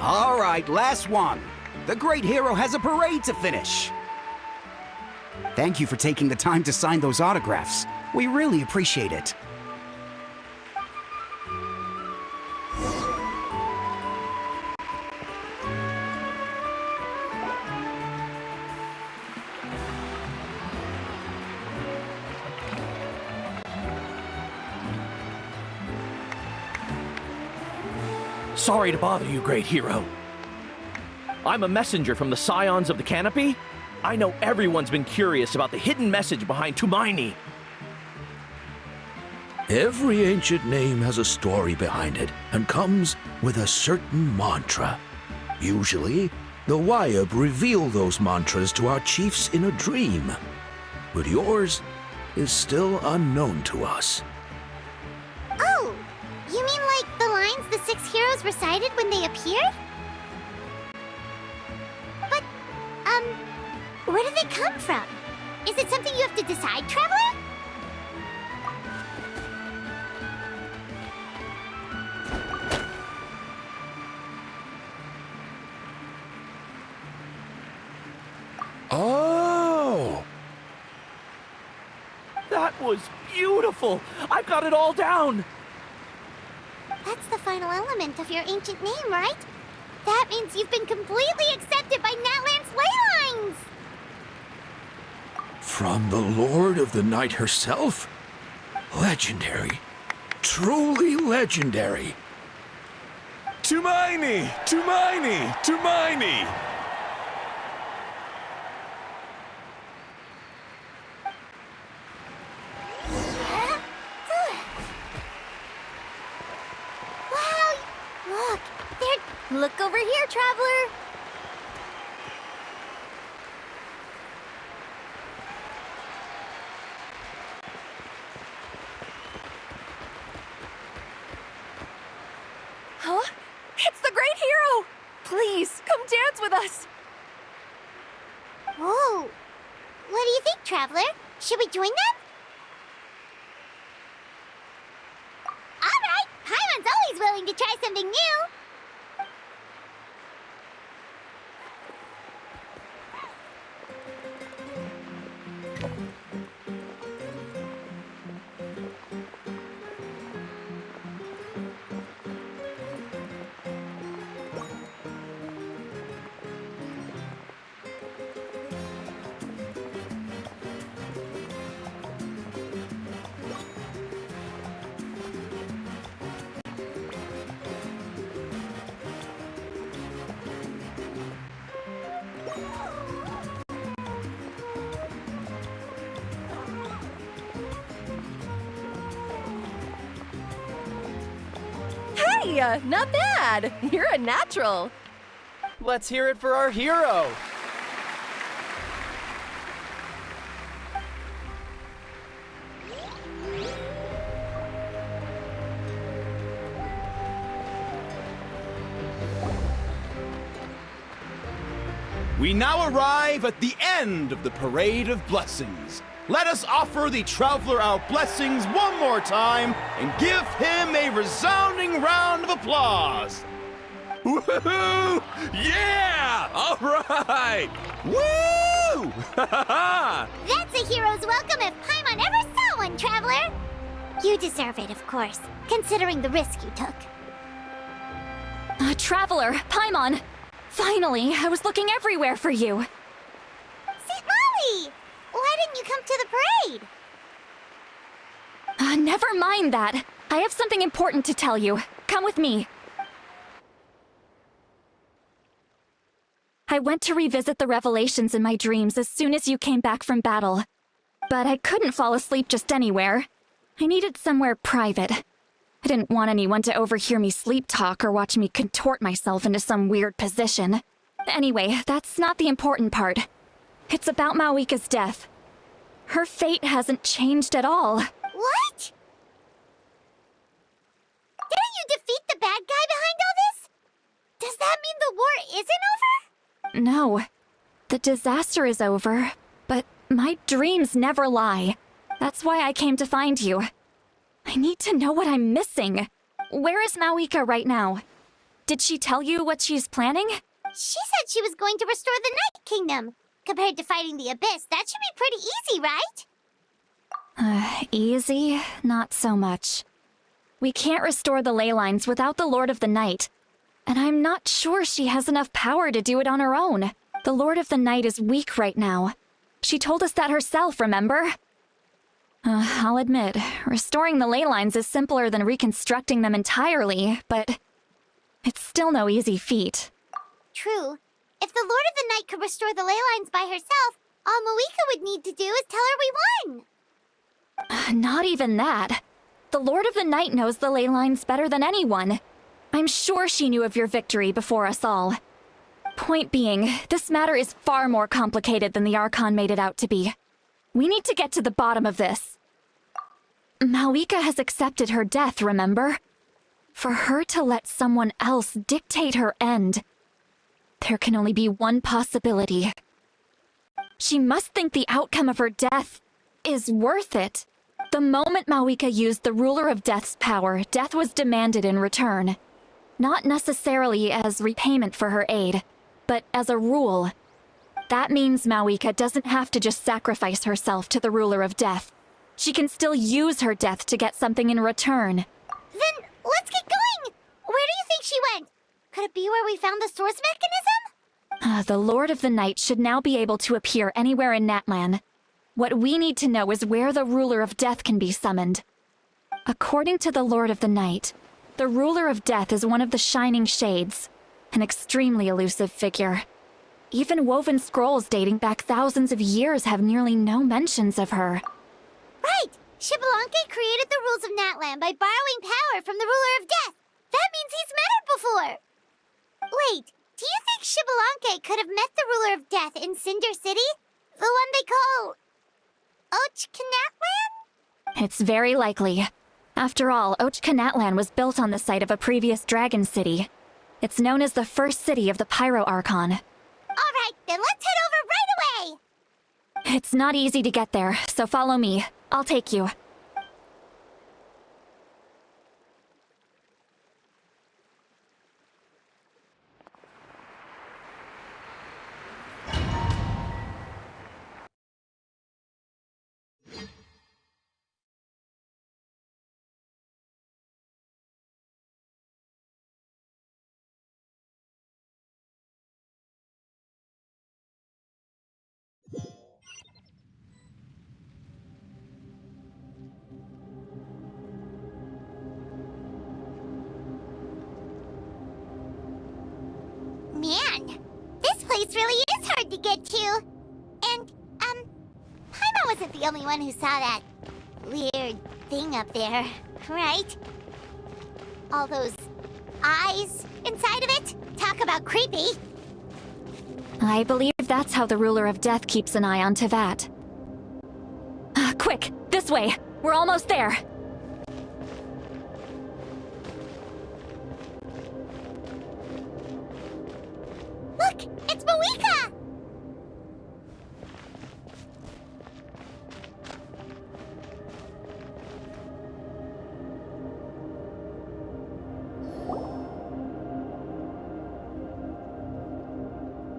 All right, last one. The great hero has a parade to finish. Thank you for taking the time to sign those autographs. We really appreciate it.
Sorry to bother you, great hero. I'm a messenger from the Scions of the Canopy. I know everyone's been curious about the hidden message behind Tumaini.
Every ancient name has a story behind it and comes with a certain mantra. Usually, the Wayab reveal those mantras to our chiefs in a dream. But yours is still unknown to us.
Oh, you mean like the lines the 6 heroes recited when they appeared? But, where do they come from? Is it something you have to decide, Traveler?
Oh! That was beautiful! I've got it all down!
That's the final element of your ancient name, right? That means you've been completely accepted by Natlan's ley lines!
From the Lord of the Night herself? Legendary. Truly legendary.
Tumaini! Tumaini! Tumaini!
Wow, look over here, Traveler!
Huh? It's the great hero! Please, come dance with us!
Whoa! What do you think, Traveler? Should we join them? Alright! Paimon's always willing to try something new!
Hey, not bad. You're a natural.
Let's hear it for our hero.
We now arrive at the end of the Parade of Blessings. Let us offer the traveler our blessings one more time and give him a resounding round of applause. Woohoo! Yeah! All right! Woo!
That's a hero's welcome if Paimon ever saw one, Traveler! You deserve it, of course, considering the risk you took.
Traveler, Paimon! Finally, I was looking everywhere for you.
St. Molly! Why didn't you come to the parade?
Never mind that. I have something important to tell you. Come with me. I went to revisit the revelations in my dreams as soon as you came back from battle. But I couldn't fall asleep just anywhere. I needed somewhere private. I didn't want anyone to overhear me sleep talk or watch me contort myself into some weird position. Anyway, that's not the important part. It's about Mawika's death. Her fate hasn't changed at all.
What? Didn't you defeat the bad guy behind all this? Does that mean the war isn't over?
No. The disaster is over, but my dreams never lie. That's why I came to find you. I need to know what I'm missing. Where is Mawika right now? Did she tell you what she's planning?
She said she was going to restore the Night Kingdom. Compared to fighting the Abyss, that should be pretty easy, right?
Easy? Not so much. We can't restore the ley lines without the Lord of the Night. And I'm not sure she has enough power to do it on her own. The Lord of the Night is weak right now. She told us that herself, remember? I'll admit, restoring the ley lines is simpler than reconstructing them entirely, but it's still no easy feat.
True. If the Lord of the Night could restore the ley lines by herself, all Mawika would need to do is tell her we won.
Not even that. The Lord of the Night knows the ley lines better than anyone. I'm sure she knew of your victory before us all. Point being, this matter is far more complicated than the Archon made it out to be. We need to get to the bottom of this. Mawika has accepted her death, remember? For her to let someone else dictate her end, there can only be one possibility. She must think the outcome of her death is worth it. The moment Mawika used the Ruler of Death's power, death was demanded in return. Not necessarily as repayment for her aid, but as a rule. That means Mawika doesn't have to just sacrifice herself to the Ruler of Death. She can still use her death to get something in return.
Then let's get going! Where do you think she went? Could it be where we found the source mechanism?
The Lord of the Night should now be able to appear anywhere in Natlan. What we need to know is where the Ruler of Death can be summoned. According to the Lord of the Night, the Ruler of Death is one of the Shining Shades, an extremely elusive figure. Even woven scrolls dating back thousands of years have nearly no mentions of her.
Right! Xbalanque created the rules of Natlan by borrowing power from the Ruler of Death. That means he's met her before. Wait, do you think Xbalanque could have met the Ruler of Death in Cinder City? The one they call... Ochkanatlan?
It's very likely. After all, Ochkanatlan was built on the site of a previous dragon city. It's known as the first city of the Pyro Archon.
Alright, then let's head over right away!
It's not easy to get there, so follow me. I'll take you.
Man, this place really is hard to get to. And, Paimon wasn't the only one who saw that weird thing up there, right? All those eyes inside of it? Talk about creepy.
I believe that's how the ruler of death keeps an eye on Tevat. Quick, this way! We're almost there!
Look! It's Mawika!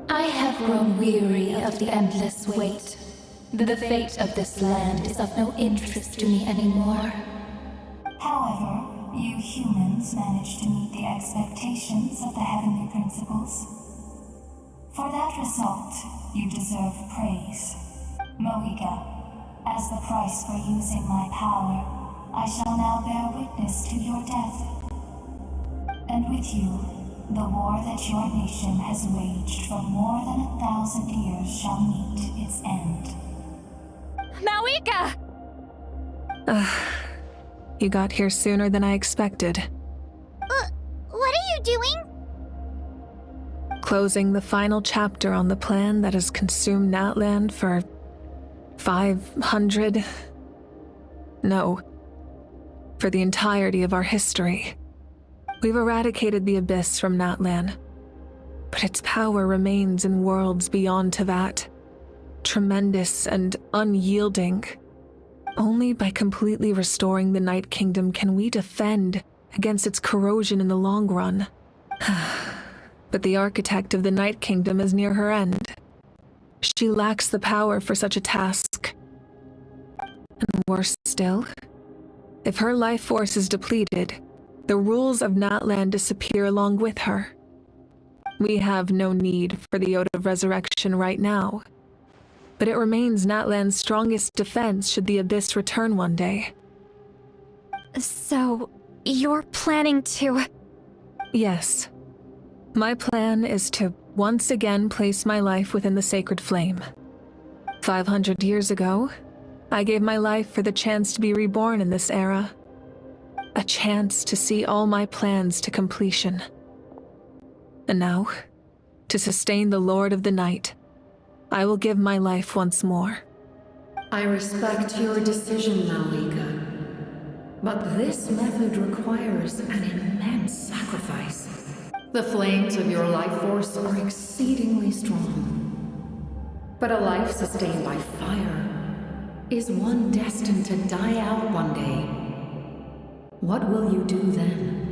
I have grown weary of the endless wait. The fate of this land is of no interest to me anymore.
However, you humans managed to meet the expectations of the heavenly principles. For that result, you deserve praise. Mohiga, as the price for using my power, I shall now bear witness to your death. And with you, the war that your nation has waged for more than 1,000 years shall meet its end.
Mawika!
You got here sooner than I expected.
What are you doing?
Closing the final chapter on the plan that has consumed Natlan for 500... No. For the entirety of our history. We've eradicated the Abyss from Natlan, but its power remains in worlds beyond Tevat. Tremendous and unyielding. Only by completely restoring the Night Kingdom can we defend against its corrosion in the long run. But the architect of the Night Kingdom is near her end. She lacks the power for such a task. And worse still, if her life force is depleted, the rules of Natlan disappear along with her. We have no need for the Ode of Resurrection right now, but it remains Natlan's strongest defense should the Abyss return one day.
So, you're planning to...
Yes. My plan is to once again place my life within the sacred flame. 500 years ago, I gave my life for the chance to be reborn in this era. A chance to see all my plans to completion. And now, to sustain the Lord of the Night, I will give my life once more.
I respect your decision, Malika. But this method requires an immense sacrifice. The flames of your life force are exceedingly strong. But a life sustained by fire is one destined to die out one day. What will you do then?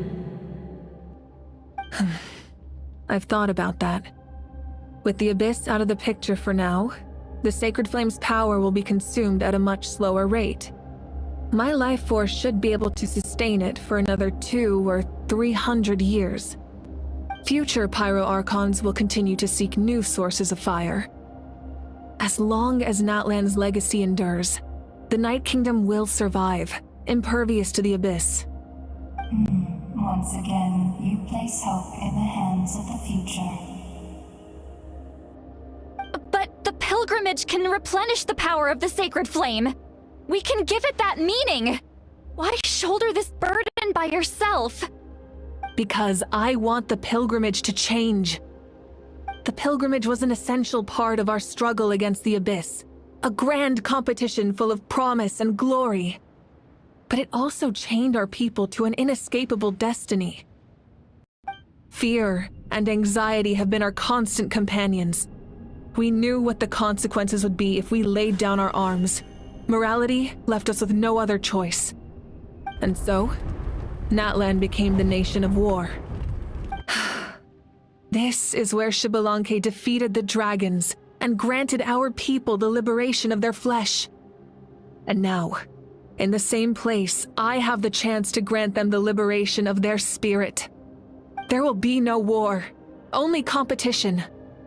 I've thought about that. With the Abyss out of the picture for now, the Sacred Flame's power will be consumed at a much slower rate. My life force should be able to sustain it for another 200 or 300 years. Future Pyro Archons will continue to seek new sources of fire. As long as Natlan's legacy endures, the Night Kingdom will survive, impervious to the Abyss.
Once again, you place hope in the hands of the future.
But the pilgrimage can replenish the power of the sacred flame. We can give it that meaning. Why shoulder this burden by yourself?
Because I want the pilgrimage to change. The pilgrimage was an essential part of our struggle against the Abyss, a grand competition full of promise and glory. But it also chained our people to an inescapable destiny. Fear and anxiety have been our constant companions. We knew what the consequences would be if we laid down our arms. Morality left us with no other choice. And so, Natlan became the nation of war. This is where Xbalanque defeated the dragons and granted our people the liberation of their flesh. And now, in the same place, I have the chance to grant them the liberation of their spirit. There will be no war, only competition.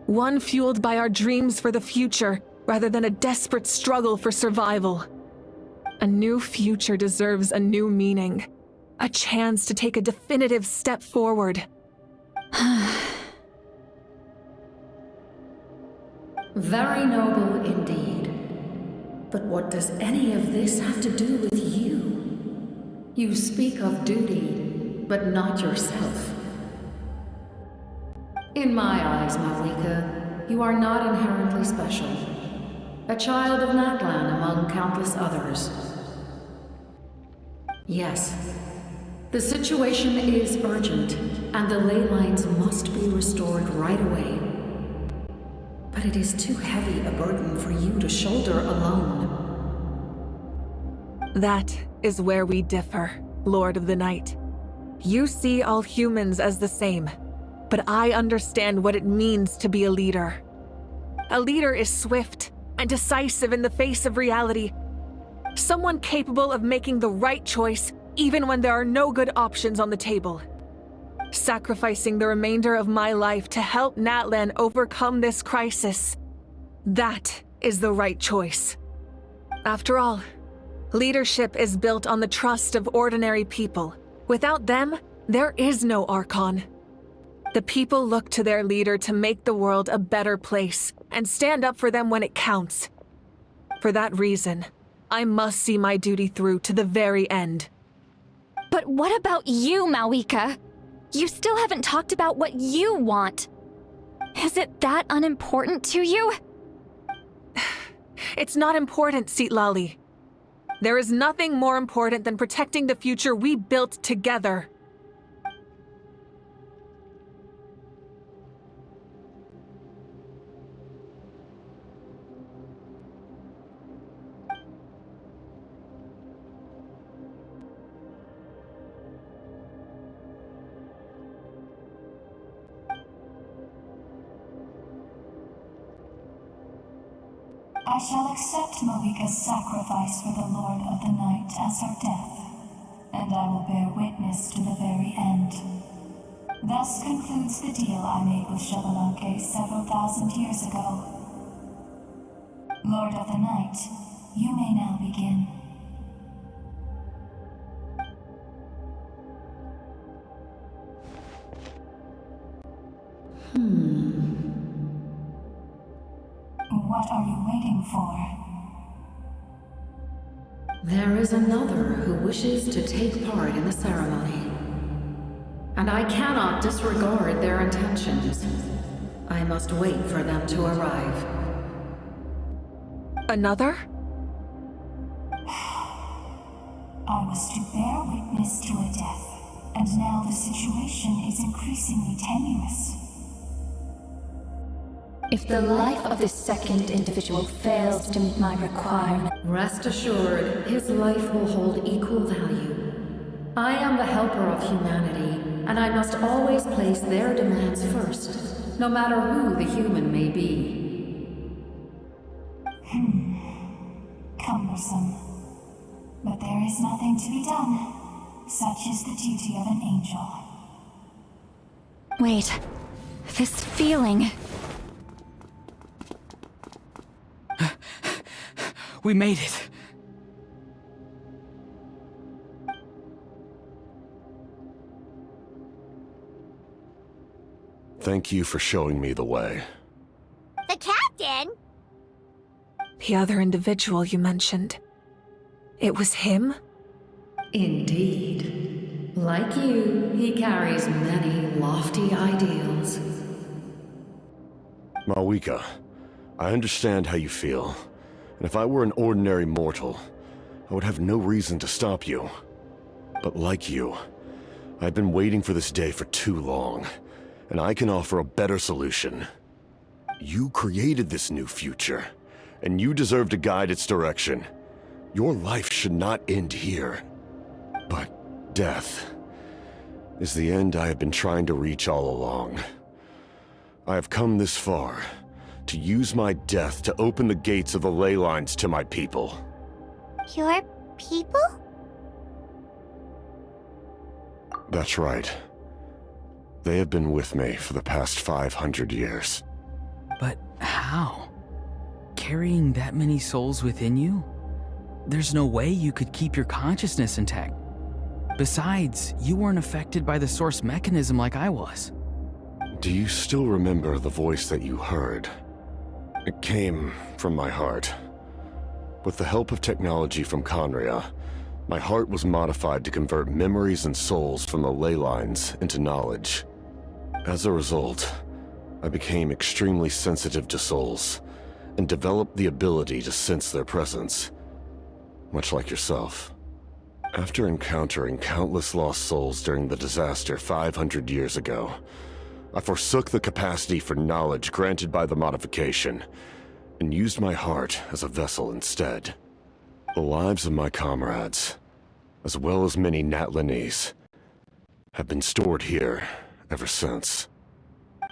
One fueled by our dreams for the future, rather than a desperate struggle for survival. A new future deserves a new meaning. A chance to take a definitive step forward.
Very noble indeed. But what does any of this have to do with you? You speak of duty, but not yourself. In my eyes, Malika, you are not inherently special. A child of Natlan among countless others. Yes, the situation is urgent, and the ley lines must be restored right away. But it is too heavy a burden for you to shoulder alone.
That is where we differ, Lord of the Night. You see all humans as the same, but I understand what it means to be a leader. A leader is swift and decisive in the face of reality. Someone capable of making the right choice even when there are no good options on the table. Sacrificing the remainder of my life to help Natlan overcome this crisis. That is the right choice. After all, leadership is built on the trust of ordinary people. Without them, there is no Archon. The people look to their leader to make the world a better place and stand up for them when it counts. For that reason, I must see my duty through to the very end.
But what about you, Malika? You still haven't talked about what you want. Is it that unimportant to you?
It's not important, Citlali. There is nothing more important than protecting the future we built together.
I shall accept Malika's sacrifice for the Lord of the Night as her death, and I will bear witness to the very end. Thus concludes the deal I made with Xbalanque several thousand years ago. Lord of the Night, you may now begin. What are you waiting for?
There is another who wishes to take part in the ceremony. And I cannot disregard their intentions. I must wait for them to arrive.
Another?
I was to bear witness to a death, and now the situation is increasingly tenuous.
If the life of this second individual fails to meet my requirement,
rest assured, his life will hold equal value. I am the helper of humanity, and I must always place their demands first, no matter who the human may be.
Cumbersome. But there is nothing to be done. Such is the duty of an angel.
Wait, this feeling...
We made it.
Thank you for showing me the way.
The captain?
The other individual you mentioned. It was him?
Indeed. Like you, he carries many lofty ideals.
Malika, I understand how you feel. And if I were an ordinary mortal, I would have no reason to stop you. But like you, I've been waiting for this day for too long, and I can offer a better solution. You created this new future, and you deserve to guide its direction. Your life should not end here. But death is the end I have been trying to reach all along. I have come this far, to use my death to open the gates of the ley lines to my people.
Your people?
That's right. They have been with me for the past 500 years.
But how? Carrying that many souls within you? There's no way you could keep your consciousness intact. Besides, you weren't affected by the source mechanism like I was.
Do you still remember the voice that you heard? It came from my heart. With the help of technology from Conria, my heart was modified to convert memories and souls from the ley lines into knowledge. As a result, I became extremely sensitive to souls, and developed the ability to sense their presence, much like yourself. After encountering countless lost souls during the disaster 500 years ago, I forsook the capacity for knowledge granted by the modification, and used my heart as a vessel instead. The lives of my comrades, as well as many Natlanese, have been stored here ever since.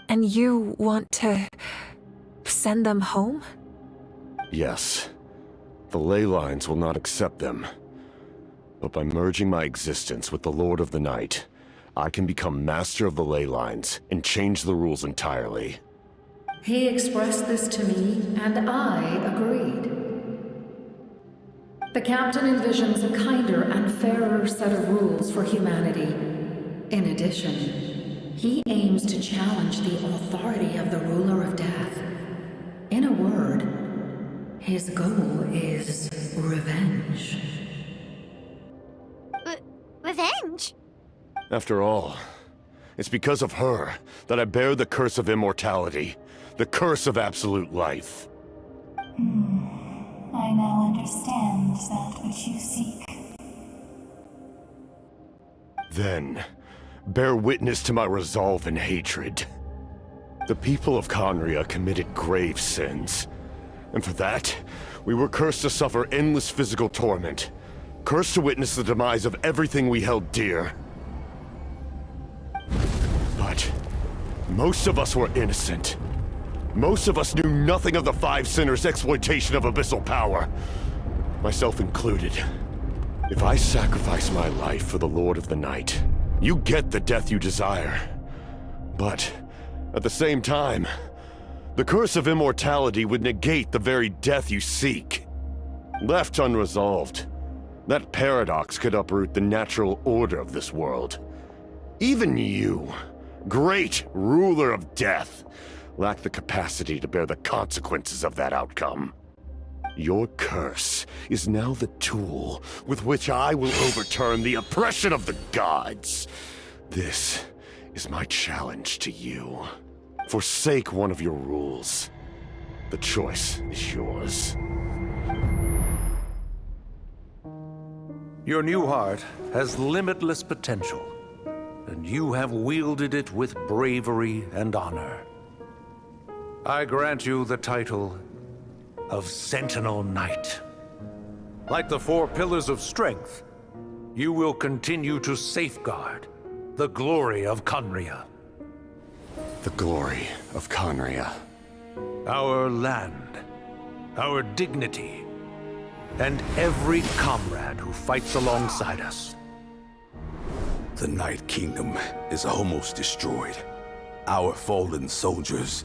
And you want to send them home?
Yes. The ley lines will not accept them. But by merging my existence with the Lord of the Night, I can become master of the ley lines and change the rules entirely.
He expressed this to me, and I agreed. The captain envisions a kinder and fairer set of rules for humanity. In addition, he aims to challenge the authority of the ruler of death. In a word, his goal is revenge.
Revenge?
After all, it's because of her that I bear the curse of immortality, the curse of absolute life.
I now understand that which you seek.
Then, bear witness to my resolve and hatred. The people of Conria committed grave sins, and for that, we were cursed to suffer endless physical torment, cursed to witness the demise of everything we held dear. But most of us were innocent. Most of us knew nothing of the Five Sinners' exploitation of abyssal power, myself included. If I sacrifice my life for the Lord of the Night, you get the death you desire. But at the same time, the curse of immortality would negate the very death you seek. Left unresolved, that paradox could uproot the natural order of this world. Even you, great ruler of death, lack the capacity to bear the consequences of that outcome. Your curse is now the tool with which I will overturn the oppression of the gods. This is my challenge to you. Forsake one of your rules. The choice is yours.
Your new heart has limitless potential, and you have wielded it with bravery and honor. I grant you the title of Sentinel Knight. Like the four pillars of strength, you will continue to safeguard the glory of Conria.
The glory of Conria.
Our land, our dignity, and every comrade who fights alongside us.
The Night Kingdom is almost destroyed. Our fallen soldiers,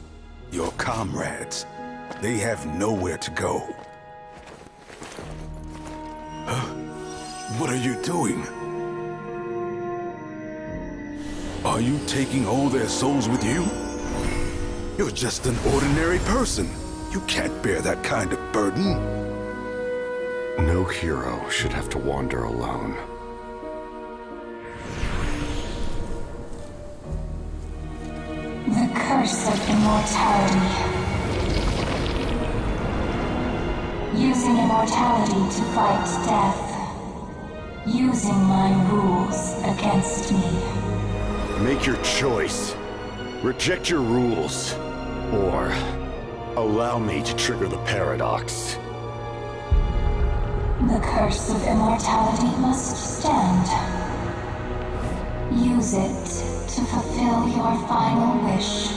your comrades, they have nowhere to go. What are you doing? Are you taking all their souls with you? You're just an ordinary person. You can't bear that kind of burden.
No hero should have to wander alone.
The curse of immortality. Using immortality to fight death. Using my rules against me.
Make your choice. Reject your rules. Or allow me to trigger the paradox.
The curse of immortality must stand. Use it to fulfill your final wish.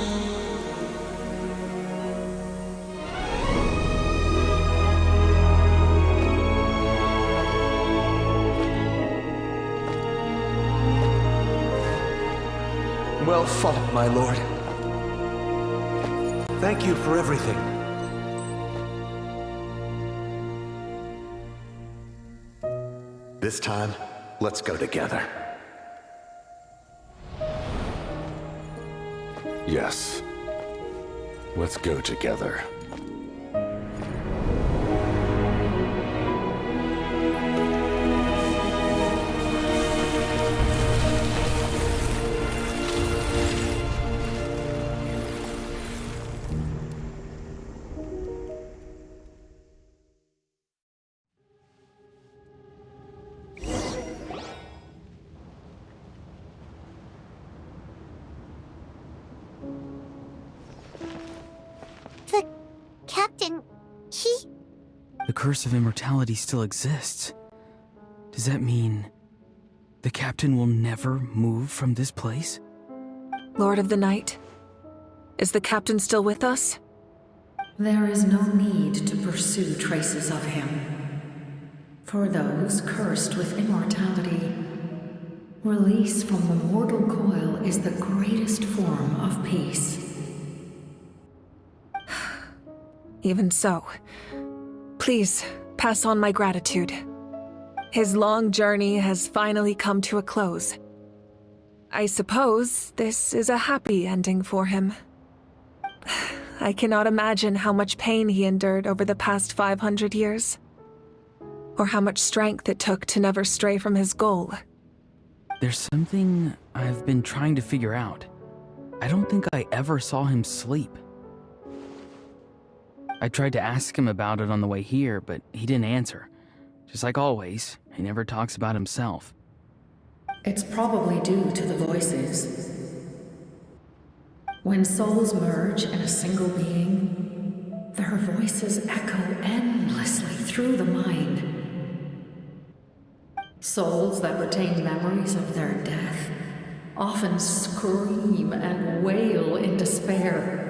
Well fought, my lord. Thank you for everything.
This time, let's go together.
Yes. Let's go together.
curse of immortality still exists, does that mean the captain will never move from this place?
Lord of the Night, is the captain still with us?
There is no need to pursue traces of him. For those cursed with immortality, release from the mortal coil is the greatest form of peace.
Even so, please pass on my gratitude. His long journey has finally come to a close. I suppose this is a happy ending for him. I cannot imagine how much pain he endured over the past 500 years, or how much strength it took to never stray from his goal.
There's something I've been trying to figure out. I don't think I ever saw him sleep. I tried to ask him about it on the way here, but he didn't answer. Just like always, he never talks about himself.
It's probably due to the voices. When souls merge in a single being, their voices echo endlessly through the mind. Souls that retain memories of their death often scream and wail in despair.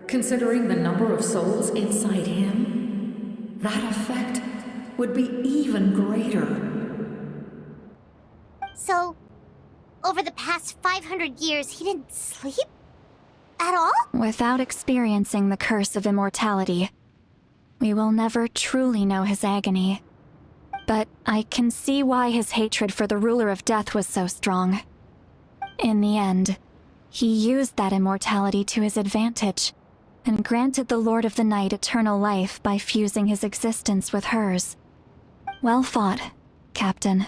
Considering the number of souls inside him, that effect would be even greater.
So, over the past 500 years, he didn't sleep? At all?
Without experiencing the curse of immortality, we will never truly know his agony. But I can see why his hatred for the ruler of death was so strong. In the end, he used that immortality to his advantage, and granted the Lord of the Night eternal life by fusing his existence with hers. Well fought, Captain.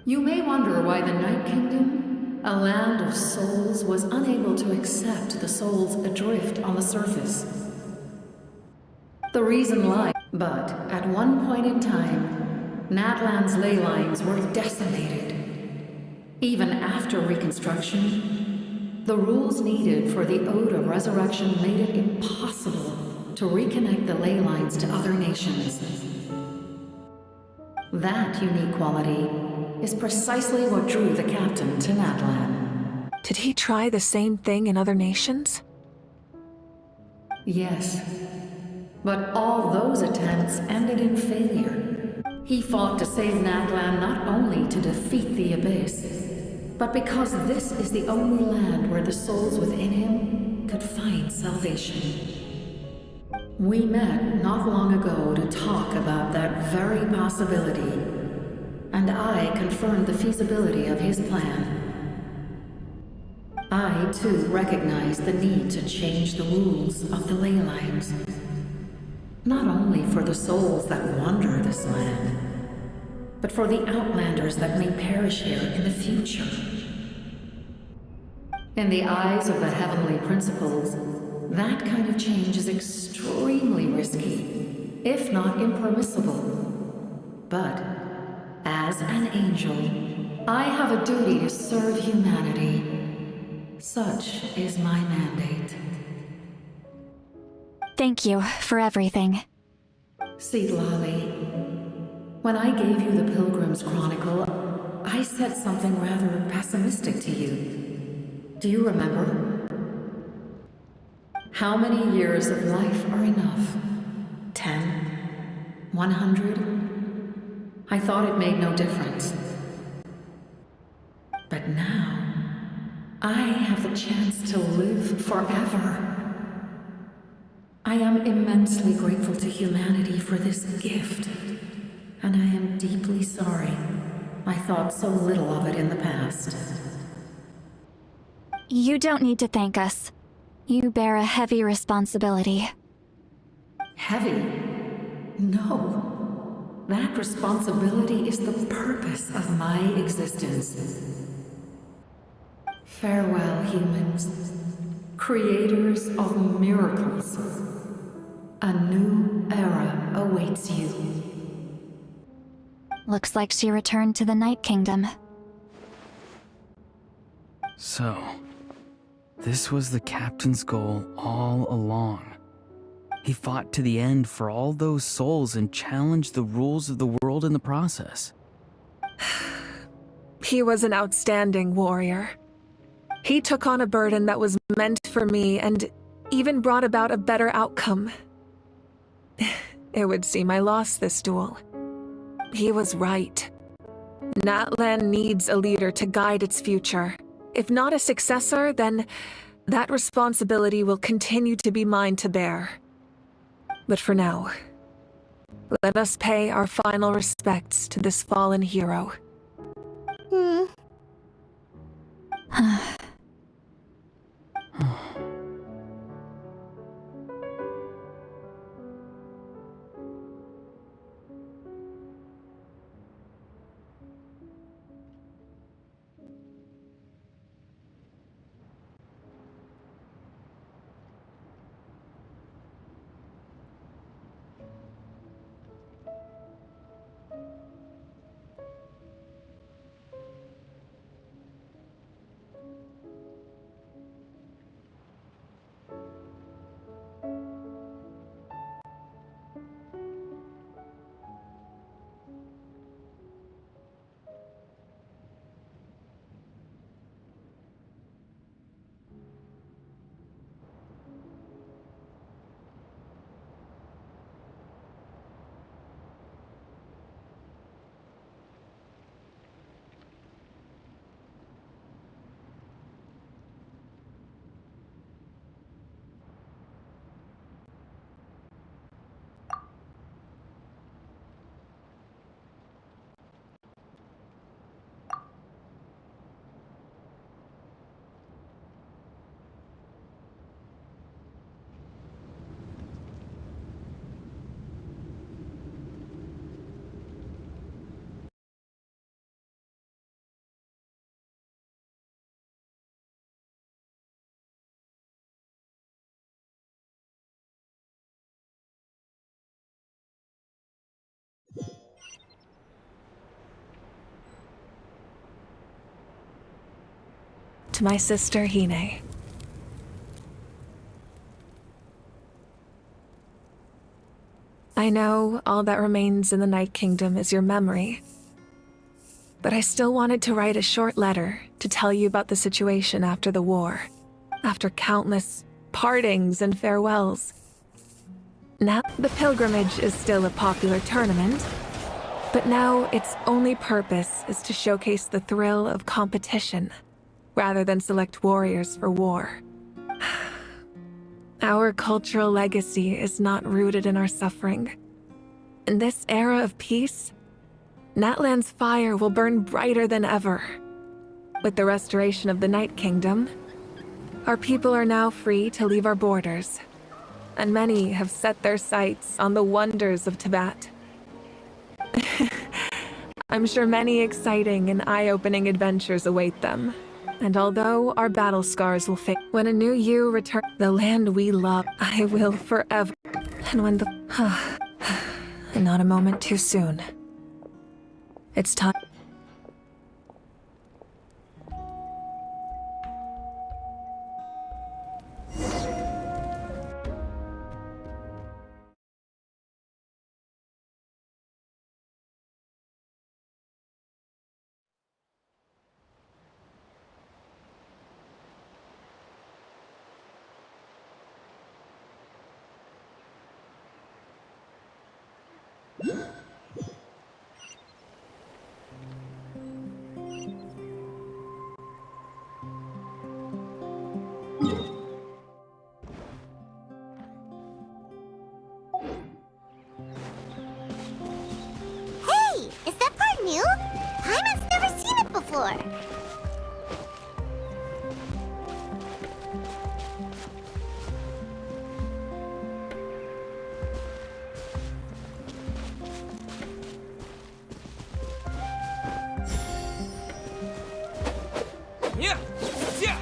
You may wonder why the Night Kingdom, a land of souls, was unable to accept the souls adrift on the surface. The reason lies, but at one point in time, Natlan's ley lines were decimated. Even after reconstruction, the rules needed for the Ode of Resurrection made it impossible to reconnect the ley lines to other nations. That unique quality is precisely what drew the captain to Natlan.
Did he try the same thing in other nations?
Yes, but all those attempts ended in failure. He fought to save Natlan not only to defeat the Abyss, but because this is the only land where the souls within him could find salvation. We met not long ago to talk about that very possibility, and I confirmed the feasibility of his plan. I, too, recognize the need to change the rules of the ley lines. Not only for the souls that wander this land, but for the outlanders that may perish here in the future. In the eyes of the heavenly principles, that kind of change is extremely risky, if not impermissible. But, as an angel, I have a duty to serve humanity. Such is my mandate.
Thank you for everything.
Seedlolly, when I gave you the Pilgrim's Chronicle, I said something rather pessimistic to you. Do you remember? How many years of life are enough? 10? 100? I thought it made no difference. But now, I have the chance to live forever. I am immensely grateful to humanity for this gift, and I am deeply sorry I thought so little of it in the past.
You don't need to thank us. You bear a heavy responsibility.
Heavy? No. That responsibility is the purpose of my existence. Farewell, humans. Creators of miracles. A new era awaits you.
Looks like she returned to the Night Kingdom.
So, this was the captain's goal all along. He fought to the end for all those souls and challenged the rules of the world in the process.
He was an outstanding warrior. He took on a burden that was meant for me and even brought about a better outcome. It would seem I lost this duel. He was right. Natlan needs a leader to guide its future. If not a successor, then that responsibility will continue to be mine to bear. But for now, let us pay our final respects to this fallen hero. To my sister, Hine. I know all that remains in the Night Kingdom is your memory, but I still wanted to write a short letter to tell you about the situation after the war, after countless partings and farewells. Now, the pilgrimage is still a popular tournament, but now its only purpose is to showcase the thrill of competition, rather than select warriors for war. Our cultural legacy is not rooted in our suffering. In this era of peace, Natlan's fire will burn brighter than ever. With the restoration of the Night Kingdom, our people are now free to leave our borders, and many have set their sights on the wonders of Tibet. I'm sure many exciting and eye-opening adventures await them. And although our battle scars will fade, when a new you return the land we love, I will forever. And when and not a moment too soon. It's time.
Hey, is that part new? Paimon's never seen it before.
Yeah! Yeah!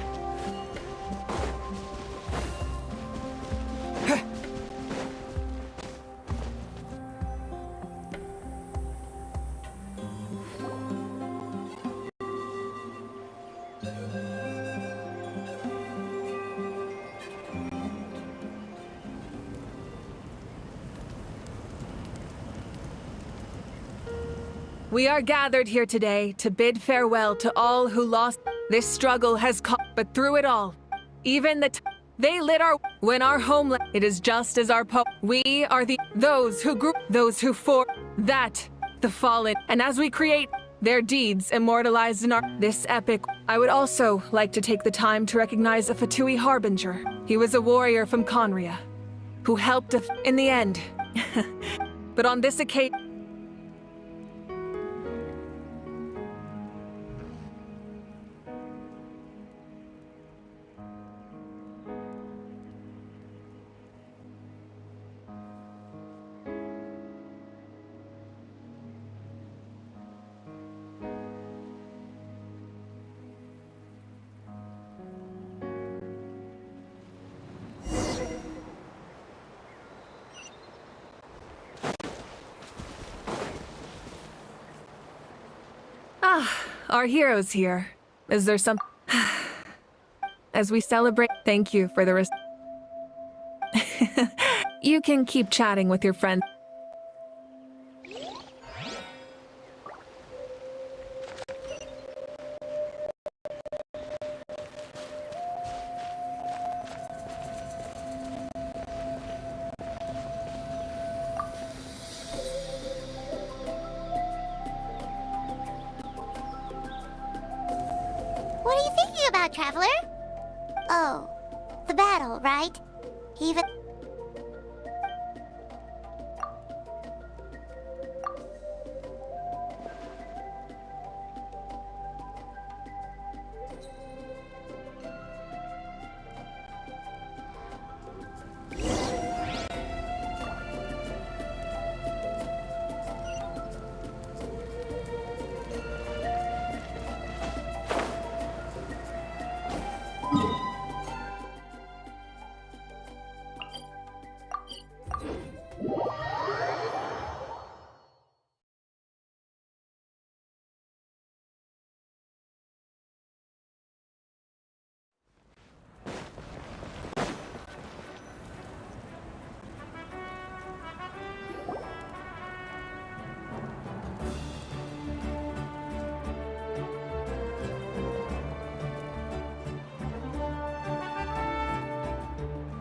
We are gathered here today to bid farewell to all who lost. This struggle has come, but through it all, even they lit our when our homeland. It is just as our we are those who grew, those who fought that the fallen, and as we create their deeds immortalized in this epic. I would also like to take the time to recognize a Fatui Harbinger. He was a warrior from Conria, who helped us in the end. But on this occasion, our hero's here. Is there some... As we celebrate, thank you for the You can keep chatting with your friends.
What are you thinking about, Traveler? Oh, the battle, right? Even...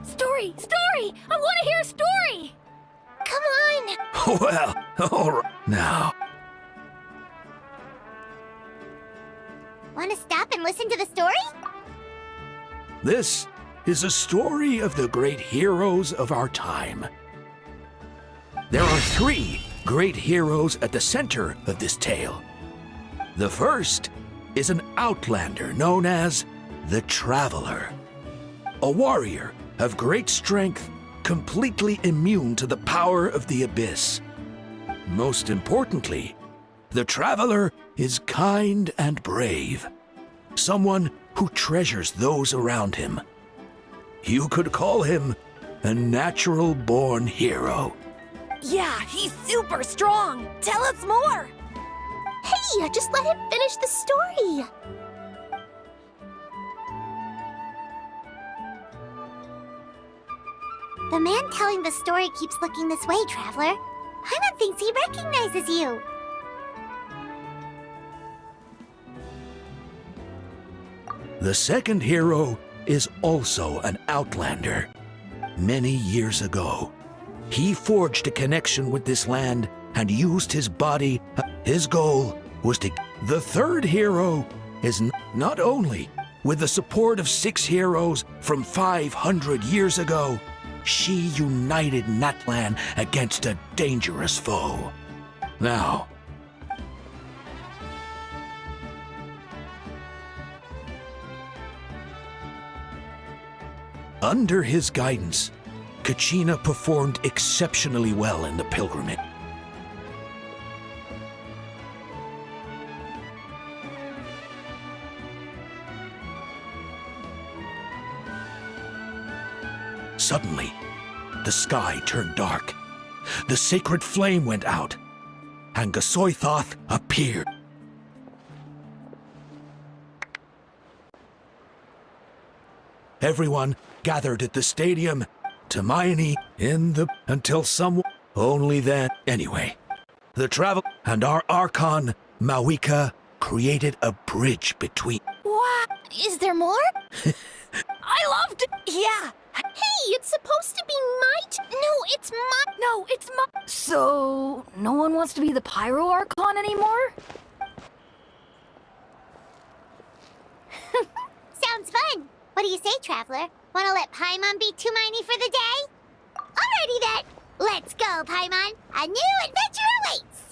Story! Story! I want to hear a story!
Come on!
Well, all right. Now,
Want to stop and listen to the story?
this is a story of the great heroes of our time. There are 3 great heroes at the center of this tale. The first is an outlander known as the Traveler, a warrior of great strength, completely immune to the power of the abyss. Most importantly, the Traveler is kind and brave, someone who treasures those around him. You could call him a natural-born hero.
Yeah, he's super strong. Tell us more.
Hey, just let him finish the story. The man telling the story keeps looking this way, Traveler. Paimon thinks he recognizes you.
The second hero is also an outlander. Many years ago, he forged a connection with this land and used his body. His goal was to... The third hero is not only with the support of 6 heroes from 500 years ago, she united Natlan against a dangerous foe. Now, under his guidance, Kachina performed exceptionally well in the pilgrimage. Suddenly, the sky turned dark. The sacred flame went out, and Gasoithoth appeared. Everyone gathered at the stadium, Hermione until someone... Only then... Anyway, The travel and our Archon, Mawika, created a bridge between.
What? Is there more? I loved it! Yeah! Hey, it's supposed to be might? No, it's my.
No, it's my. So, no one wants to be the Pyro Archon anymore?
Sounds fun. What do you say, Traveler? Wanna let Paimon be Tumaini for the day? Alrighty then! Let's go, Paimon! A new adventure awaits!